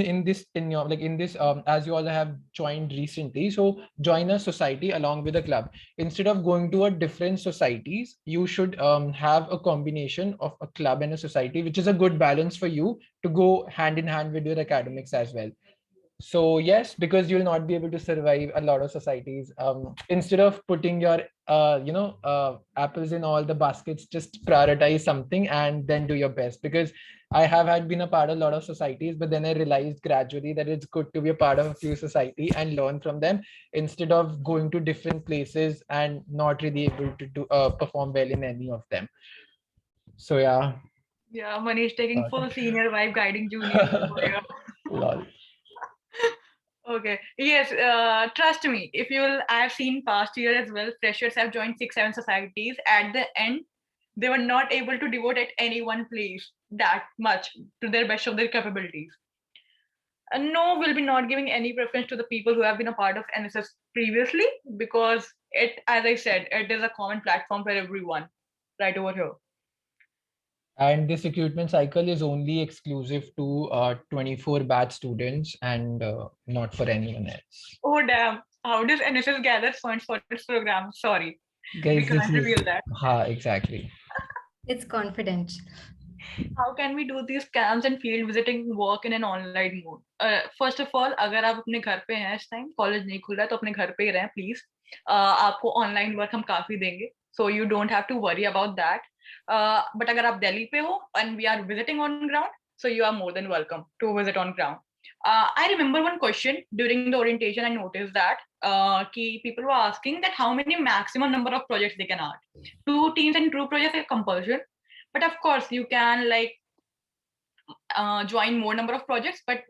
your like in this as you all have joined recently, so join a society along with a club. Instead of going to a different societies, you should have a combination of a club and a society, which is a good balance for you to go hand in hand with your academics as well. So yes, because you'll not be able to survive a lot of societies. Instead of putting your apples in all the baskets, just prioritize something and then do your best. Because I have had been a part of a lot of societies, but then I realized gradually that it's good to be a part of a few society and learn from them instead of going to different places and not really able to do perform well in any of them. So yeah. Yeah, Manish taking full senior vibe, guiding junior over here. Lol. Okay. Yes, trust me. If you'll, I've seen past year as well. Freshers have joined 6, 7 societies. At the end, they were not able to devote at any one place that much to their best of their capabilities. And no, we'll be not giving any preference to the people who have been a part of NSS previously because it, as I said, it is a common platform for everyone right over here. And this recruitment cycle is only exclusive to 24 batch students and not for anyone else. Oh damn! How does NSS gather funds for its program? Sorry, Guys, we can't this is reveal that. exactly. It's confidential. How can we do these camps and field visiting work in an online mode? First of all, अगर आप अपने घर पे हैं इस time college नहीं खुल रहा है तो अपने घर पे ही रहें प्लीज. आपको ऑनलाइन वर्क हम काफी देंगे, so you don't have to worry about that. But अगर आप दिल्ली पे हो and we are visiting on ground, so you are more than welcome to visit on ground. I remember one question during the orientation. I noticed that people were asking that how many maximum number of projects they can add. 2 teams and 2 projects are compulsion, but of course you can like join more number of projects. But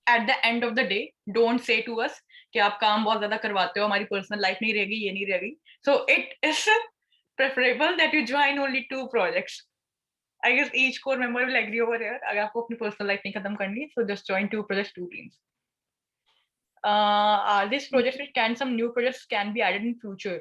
at the end of the day, don't say to us कि आप काम बहुत ज़्यादा करवाते हो, हमारी personal life नहीं रहेगी, ये नहीं रहेगी. So it is preferable that you join only 2 projects. I guess each core member will agree over here. अगर आपको अपनी personal life नहीं खत्म करनी, so just join 2 projects, 2 teams. Are these projects, can some new projects can be added in future?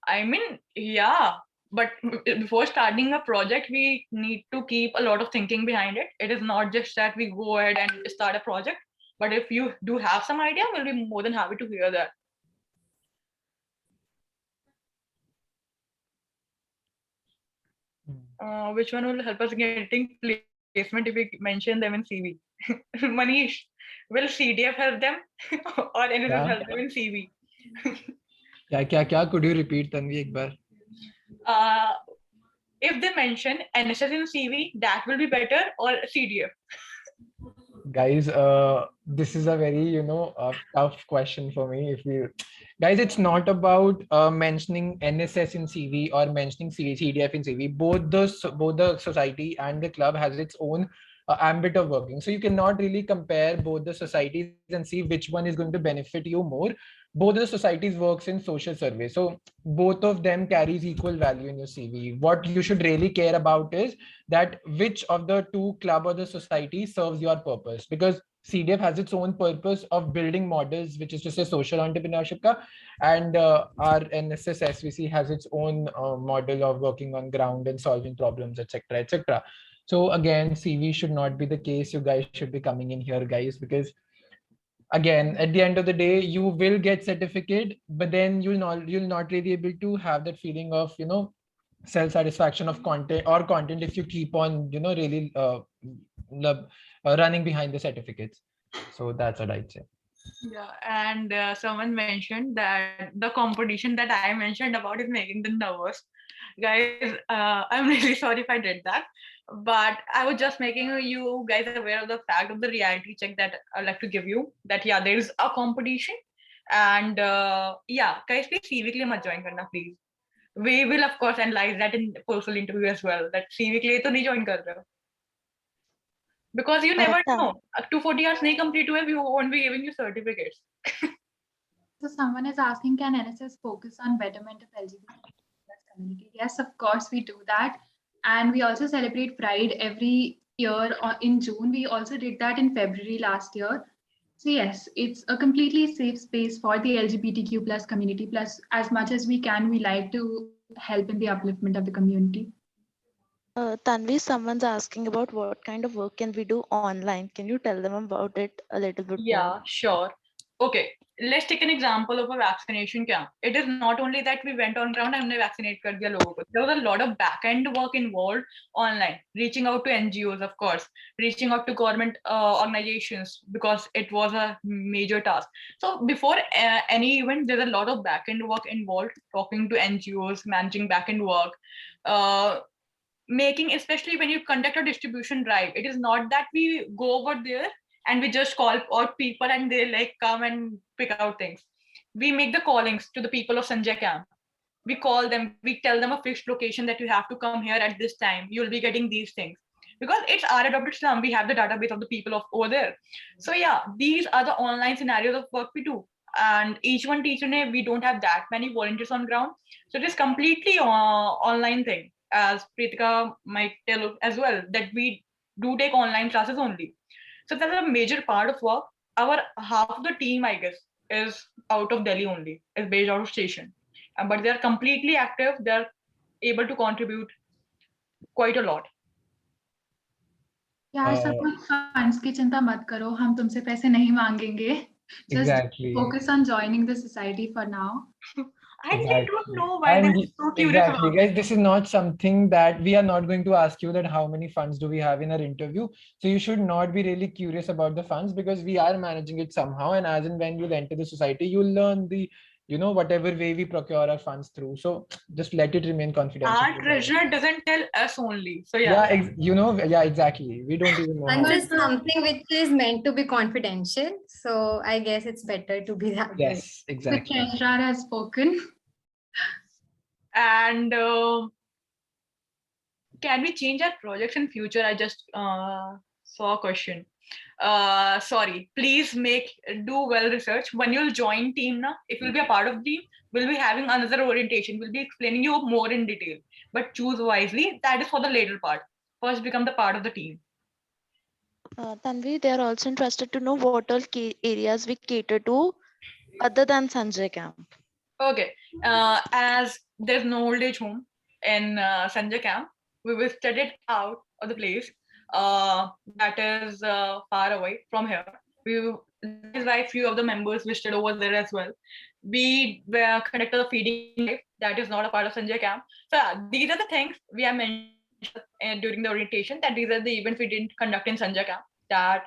I mean, yeah, but before starting a project, we need to keep a lot of thinking behind it. It is not just that we go ahead and start a project, but if you do have some idea, we'll be more than happy to hear that. Which one will help us getting placement if we mention them in CV? Manish, will CDF help them or NSS help them in CV? क्या could you repeat Tanvi एक बार? If they mention NSS in CV, that will be better, or CDF? Guys, this is a very tough question for me. Guys, it's not about mentioning NSS in CV or mentioning CDF in CV. Both the society and the club has its own ambit of working. So you cannot really compare both the societies and see which one is going to benefit you more. Both the societies works in social service, so both of them carries equal value in your CV. What you should really care about is that which of the 2 club or the society serves your purpose, because CDF has its own purpose of building models, which is to say social entrepreneurship ka, and our NSS SVC has its own model of working on ground and solving problems, etc., etc. So again, CV should not be the case. You guys should be coming in here, guys, because again, at the end of the day, you will get certificate, but then you'll not really able to have that feeling of, self-satisfaction of content if you keep on, really running behind the certificates. So that's what I'd say. Yeah, and someone mentioned that the competition that I mentioned about is making them nervous. Guys, I'm really sorry if I did that, but I was just making you guys aware of the fact of the reality check that I'd like to give you. That yeah, there is a competition, and yeah, guys, please CV के लिए मत join करना, please. We will of course analyze that in personal interview as well. That CV के लिए तो नहीं join कर रहे हो. Because you never know. 240 hours नहीं complete हुए, we won't be giving you certificates. So someone is asking, can NSS focus on betterment of LGBT community? Yes, of course we do that. And we also celebrate Pride every year in June. We also did that in February last year. So yes, it's a completely safe space for the LGBTQ plus community. Plus, as much as we can, we like to help in the upliftment of the community. Tanvi, someone's asking about what kind of work can we do online. Can you tell them about it a little bit more? Yeah, sure. Okay, let's take an example of a vaccination camp. It is not only that we went on ground and vaccinate कर दिया लोगों को. There was a lot of back-end work involved online, reaching out to NGOs, of course, reaching out to government organizations because it was a major task. So before any event, there's a lot of back-end work involved, talking to NGOs, managing back-end work, making, especially when you conduct a distribution drive, it is not that we go over there and we just call out people and they like come and pick out things. We make the callings to the people of Sanjay Camp. We call them, we tell them a fixed location that you have to come here at this time. You'll be getting these things. Because it's our adopted slum, we have the database of the people of over there. So yeah, these are the online scenarios of work we do. And each one teacher, we don't have that many volunteers on ground. So it is completely online thing. As Pritika might tell as well, that we do take online classes only. So that's a major part of work. Our half of the team, I guess, is out of Delhi only, is based out of station. But they're completely active. They're able to contribute quite a lot. Yeah, सब कुछ funds की चिंता मत करो, हम तुमसे पैसे नहीं मांगेंगे. Just Exactly. focus on joining the society for now. I really don't know why And they're so curious exactly, about guys, it. this is not something that we are not going to ask you that how many funds do we have in our interview. So you should not be really curious about the funds because we are managing it somehow. And as and when you enter the society, you'll learn the, whatever way we procure our funds through. So just let it remain confidential. Our treasurer doesn't tell us only. So yeah. Yeah, exactly. We don't even know. And just something which is meant to be confidential. So I guess it's better to be that way. Yes, exactly. The treasurer has spoken. And can we change our projects in future? I just saw a question. Sorry, please do well research. When you'll join team, if you'll be a part of team, we'll be having another orientation. We'll be explaining you more in detail. But choose wisely. That is for the later part. First, become the part of the team. Tanvi, they are also interested to know what all areas we cater to other than Sanjay Camp. Okay, as there's no old age home in Sanjay Camp, we visited it out of the place that is far away from here. That is why few of the members visited over there as well. We conducted a feeding drive that is not a part of Sanjay Camp. So these are the things we have mentioned during the orientation, that these are the events we didn't conduct in Sanjay Camp that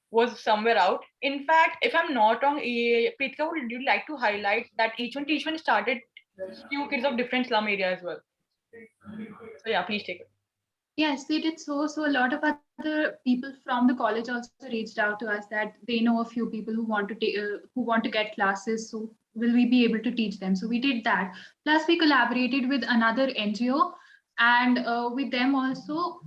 was somewhere out. In fact, if I'm not wrong, Pritika, would you like to highlight that each one started few kids of different slum area as well? So yeah, please take it. Yes, they did so. So a lot of other people from the college also reached out to us that they know a few people who want to get classes. So will we be able to teach them? So we did that. Plus, we collaborated with another NGO, and with them also,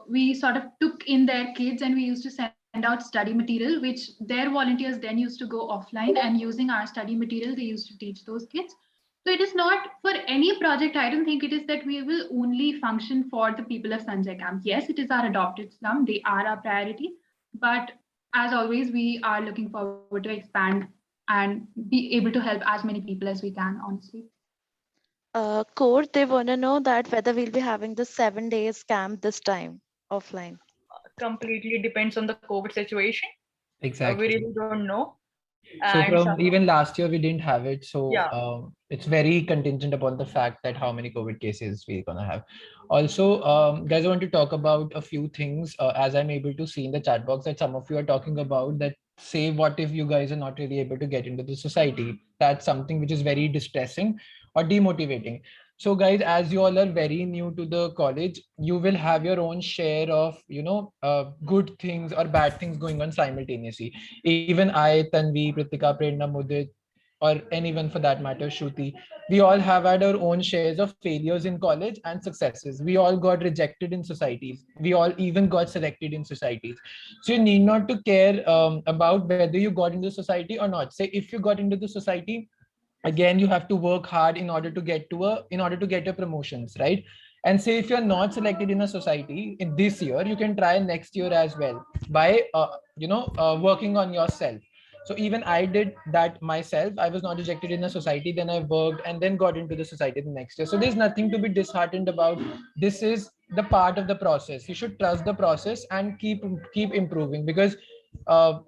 we sort of took in their kids, and we used to send out study material, which their volunteers then used to go offline, and using our study material, they used to teach those kids. So it is not for any project. I don't think it is that we will only function for the people of Sanjay Camp. Yes, it is our adopted slum. They are our priority. But as always, we are looking forward to expand and be able to help as many people as we can, honestly. Core, they want to know that whether we'll be having the 7 days camp this time offline? Completely depends on the COVID situation. We Exactly. really don't know. So And from even last year, we didn't have it. So Yeah. it's very contingent upon the fact that how many COVID cases we're gonna have. Also, guys, I want to talk about a few things as I'm able to see in the chat box that some of you are talking about that say, what if you guys are not really able to get into the society? That's something which is very distressing or demotivating. So guys, as you all are very new to the college, you will have your own share of, good things or bad things going on simultaneously. Even I, Tanvi, Pritika, Prerna, Mudit, or anyone for that matter, Shruti, we all have had our own shares of failures in college and successes. We all got rejected in societies. We all even got selected in societies. So you need not to care about whether you got into society or not. Say if you got into the society, again you have to work hard in order to get your promotions, right? And say if you're not selected in a society in this year, you can try next year as well by working on yourself. So even I did that myself. I was not rejected in a society, then I worked and then got into the society the next year. So there's nothing to be disheartened about. This is the part of the process. You should trust the process and keep improving, because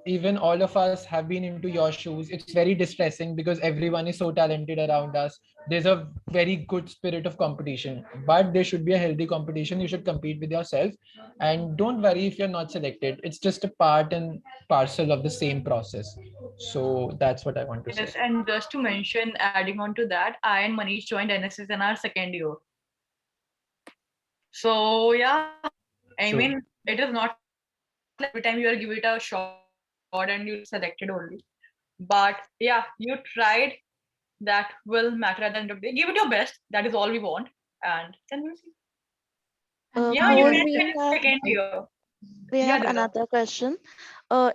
even all of us have been into your shoes. It's very distressing because everyone is so talented around us. There's a very good spirit of competition, but there should be a healthy competition. You should compete with yourself, and don't worry if you're not selected. It's just a part and parcel of the same process. So that's what I want to say. Yes, and just to mention, adding on to that, I and Manish joined NSS in our second year. So yeah, I True. mean, it is not like every time you are give it a shot and you selected only. But yeah, you tried. That will matter at the end of the day. Give it your best. That is all we want, and then we'll see. Yeah, you More can we finish have second year. we Yeah, have Divya. another question.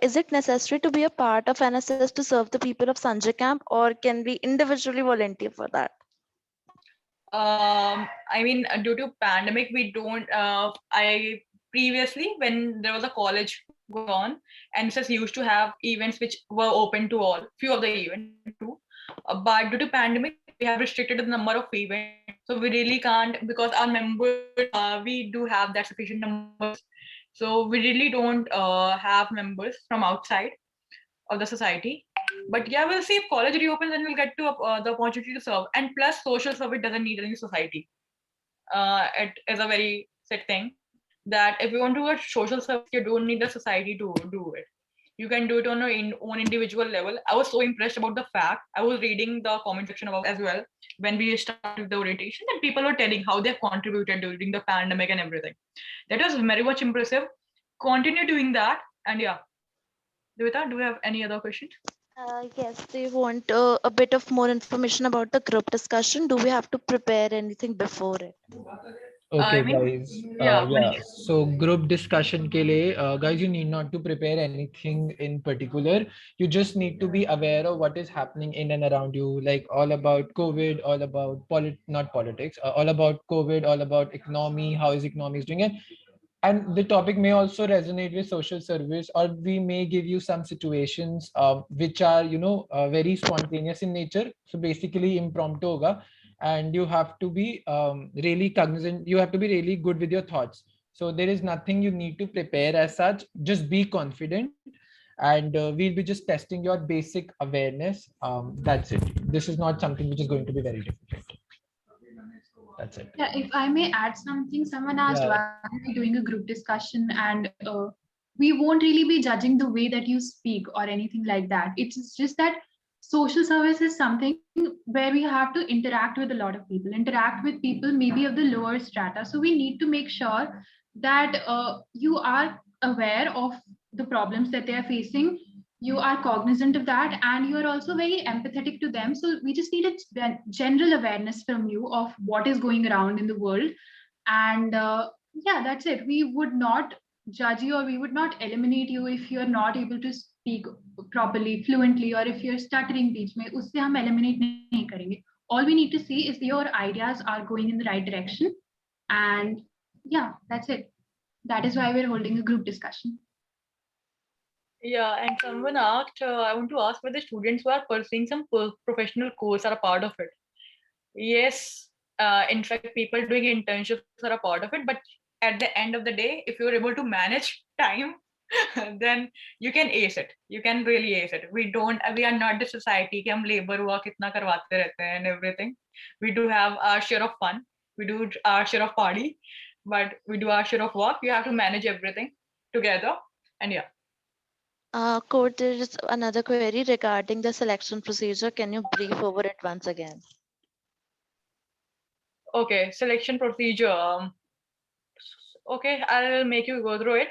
Is it necessary to be a part of NSS to serve the people of Sanjay Camp, or can we individually volunteer for that? I mean, due to pandemic, we don't. I previously, when there was a college going on, NSS used to have events which were open to all. Few of the events too, but due to pandemic, we have restricted the number of events. So we really can't, because our members, we do have that sufficient numbers. So we really don't have members from outside of the society. But yeah, we'll see if college reopens and we'll get to the opportunity to serve. And plus, social service doesn't need any society. It is a very set thing that if you want to do a social service, you don't need the society to do it. You can do it on your own individual level. I was so impressed about the fact. I was reading the comment section about as well when we started the orientation, and people were telling how they've contributed during the pandemic and everything. That was very much impressive. Continue doing that. And yeah, Devita, do you have any other questions? Yes, they want a bit of more information about the group discussion. Do we have to prepare anything before it? I Okay, mean, guys. yeah, Yeah. Manish. So group discussion ke liye, guys, you need not to prepare anything in particular. You just need to be aware of what is happening in and around you, like all about COVID, all about not politics, all about COVID, all about economy, how is economy is doing it. And the topic may also resonate with social service, or we may give you some situations which are, very spontaneous in nature. So basically impromptu hoga, and you have to be really cognizant. You have to be really good with your thoughts. So there is nothing you need to prepare as such. Just be confident, and we'll be just testing your basic awareness. That's it. This is not something which is going to be very difficult. That's it. Yeah, if I may add something, someone asked Yeah. why are we doing a group discussion, and we won't really be judging the way that you speak or anything like that. It's just that social service is something where we have to interact with a lot of people, interact with people maybe of the lower strata. So we need to make sure that you are aware of the problems that they are facing, you are cognizant of that, and you are also very empathetic to them. So we just need a general awareness from you of what is going around in the world. And yeah, that's it. We would not judge you, or we would not eliminate you if you're not able to speak properly, fluently, or if you're stuttering beach mein, usse hum eliminate nahi karenge. All we need to see is your ideas are going in the right direction. And yeah, that's it. That is why we're holding a group discussion. Yeah, and someone asked, I want to ask whether students who are pursuing some professional course are a part of it. Yes, in fact, people doing internships are a part of it, but at the end of the day, if you're able to manage time, then you can ace it. You can really ace it. We are not the society कि हम labor work इतना करवाते रहते हैं and everything. We do have our share of fun. We do our share of party, but we do our share of work. You have to manage everything together, and yeah. Court, there is another query regarding the selection procedure. Can you brief over it once again? Okay, selection procedure. Okay, I'll make you go through it.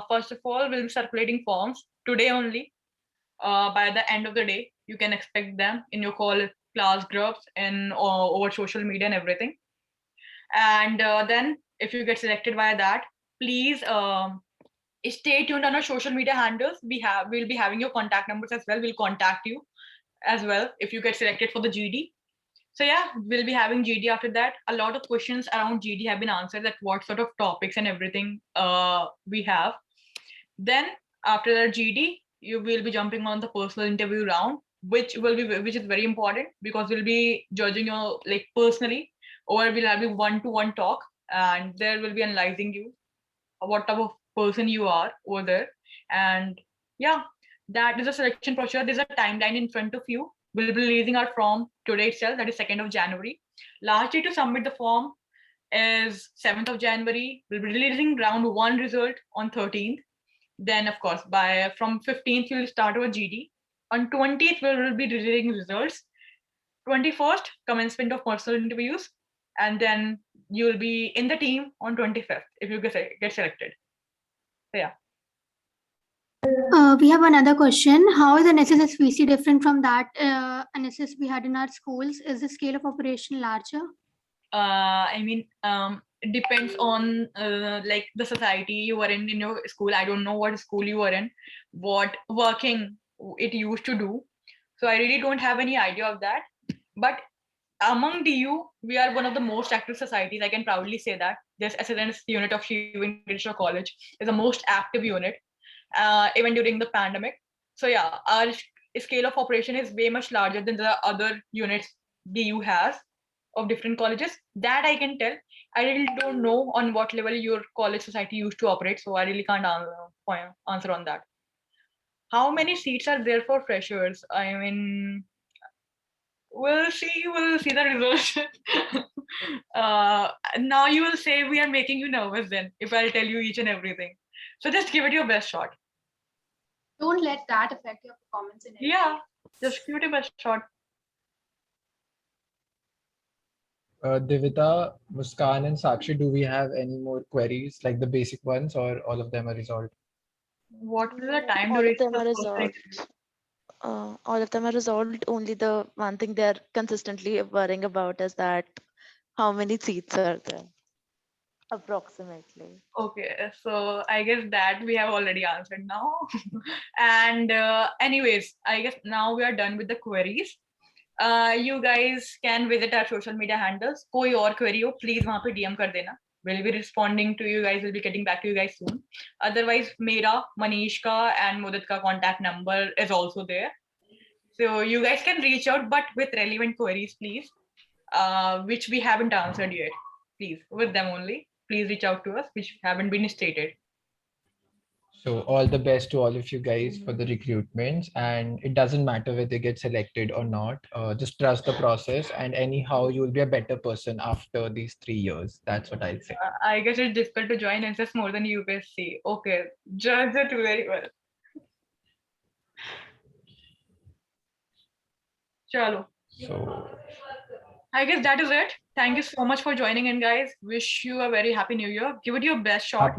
First of all, we'll be circulating forms today only. By the end of the day, you can expect them in your class groups and over social media and everything. And then, if you get selected by that, please stay tuned on our social media handles. We'll be having your contact numbers as well. We'll contact you as well if you get selected for the GD. So yeah, we'll be having GD after that. A lot of questions around GD have been answered, that what sort of topics and everything we have. Then after the GD, you will be jumping on the personal interview round, which is very important, because we'll be judging you like personally, or we'll have a one-to-one talk, and there will be analyzing you, what type of person you are over there. And yeah, that is a selection procedure. There's a timeline in front of you. We'll be releasing our form today itself, that is 2nd of January. Last day to submit the form is 7th of January. We'll be releasing round 1 result on 13th. Then of course, from 15th we'll start our GD. On 20th we'll be releasing results. 21st, commencement of personal interviews, and then you'll be in the team on 25th if you get selected. So yeah. We have another question. How is NSS SVC different from that NSS we had in our schools? Is the scale of operation larger? It depends on like the society you are in your school. I don't know what school you are in, what working it used to do. So I really don't have any idea of that. But among DU, we are one of the most active societies. I can proudly say that. This SNS unit of Venkateshwara College is the most active unit, even during the pandemic. So yeah, our scale of operation is way much larger than the other units DU has of different colleges. That I can tell. I really don't know on what level your college society used to operate, so I really can't answer on that. How many seats are there for freshers? I mean, we'll see the results. Now you will say we are making you nervous then if I'll tell you each and everything. So just give it your best shot. Don't let that affect your performance in any Yeah, way. just give it your best shot. Divita, Muskan, and Sakshi, do we have any more queries, like the basic ones, or all of them are resolved? What is the time All of duration them are of personal resolved. interview? All of them are resolved. Only the one thing they're consistently worrying about is that how many seats are there? Approximately. Okay, so I guess that we have already answered now. And anyways, I guess now we are done with the queries. You guys can visit our social media handles. कोई और query हो, please वहाँ पे DM कर देना. We'll be responding to you guys. We'll be getting back to you guys soon. Otherwise, Meera, Manish ka and Mudit ka contact number is also there. So you guys can reach out, but with relevant queries, please, which we haven't answered yet. Please, with them only. Please reach out to us, which haven't been stated. So all the best to all of you guys for the recruitments, and it doesn't matter whether you get selected or not. Just trust the process, and anyhow you will be a better person after these 3 years. That's what I'll say. I guess it's difficult to join NSS more than UPSC. Okay, judge it very well. Chalo. So I guess that is it. Thank you so much for joining in, guys. Wish you a very happy new year. Give it your best shot. happy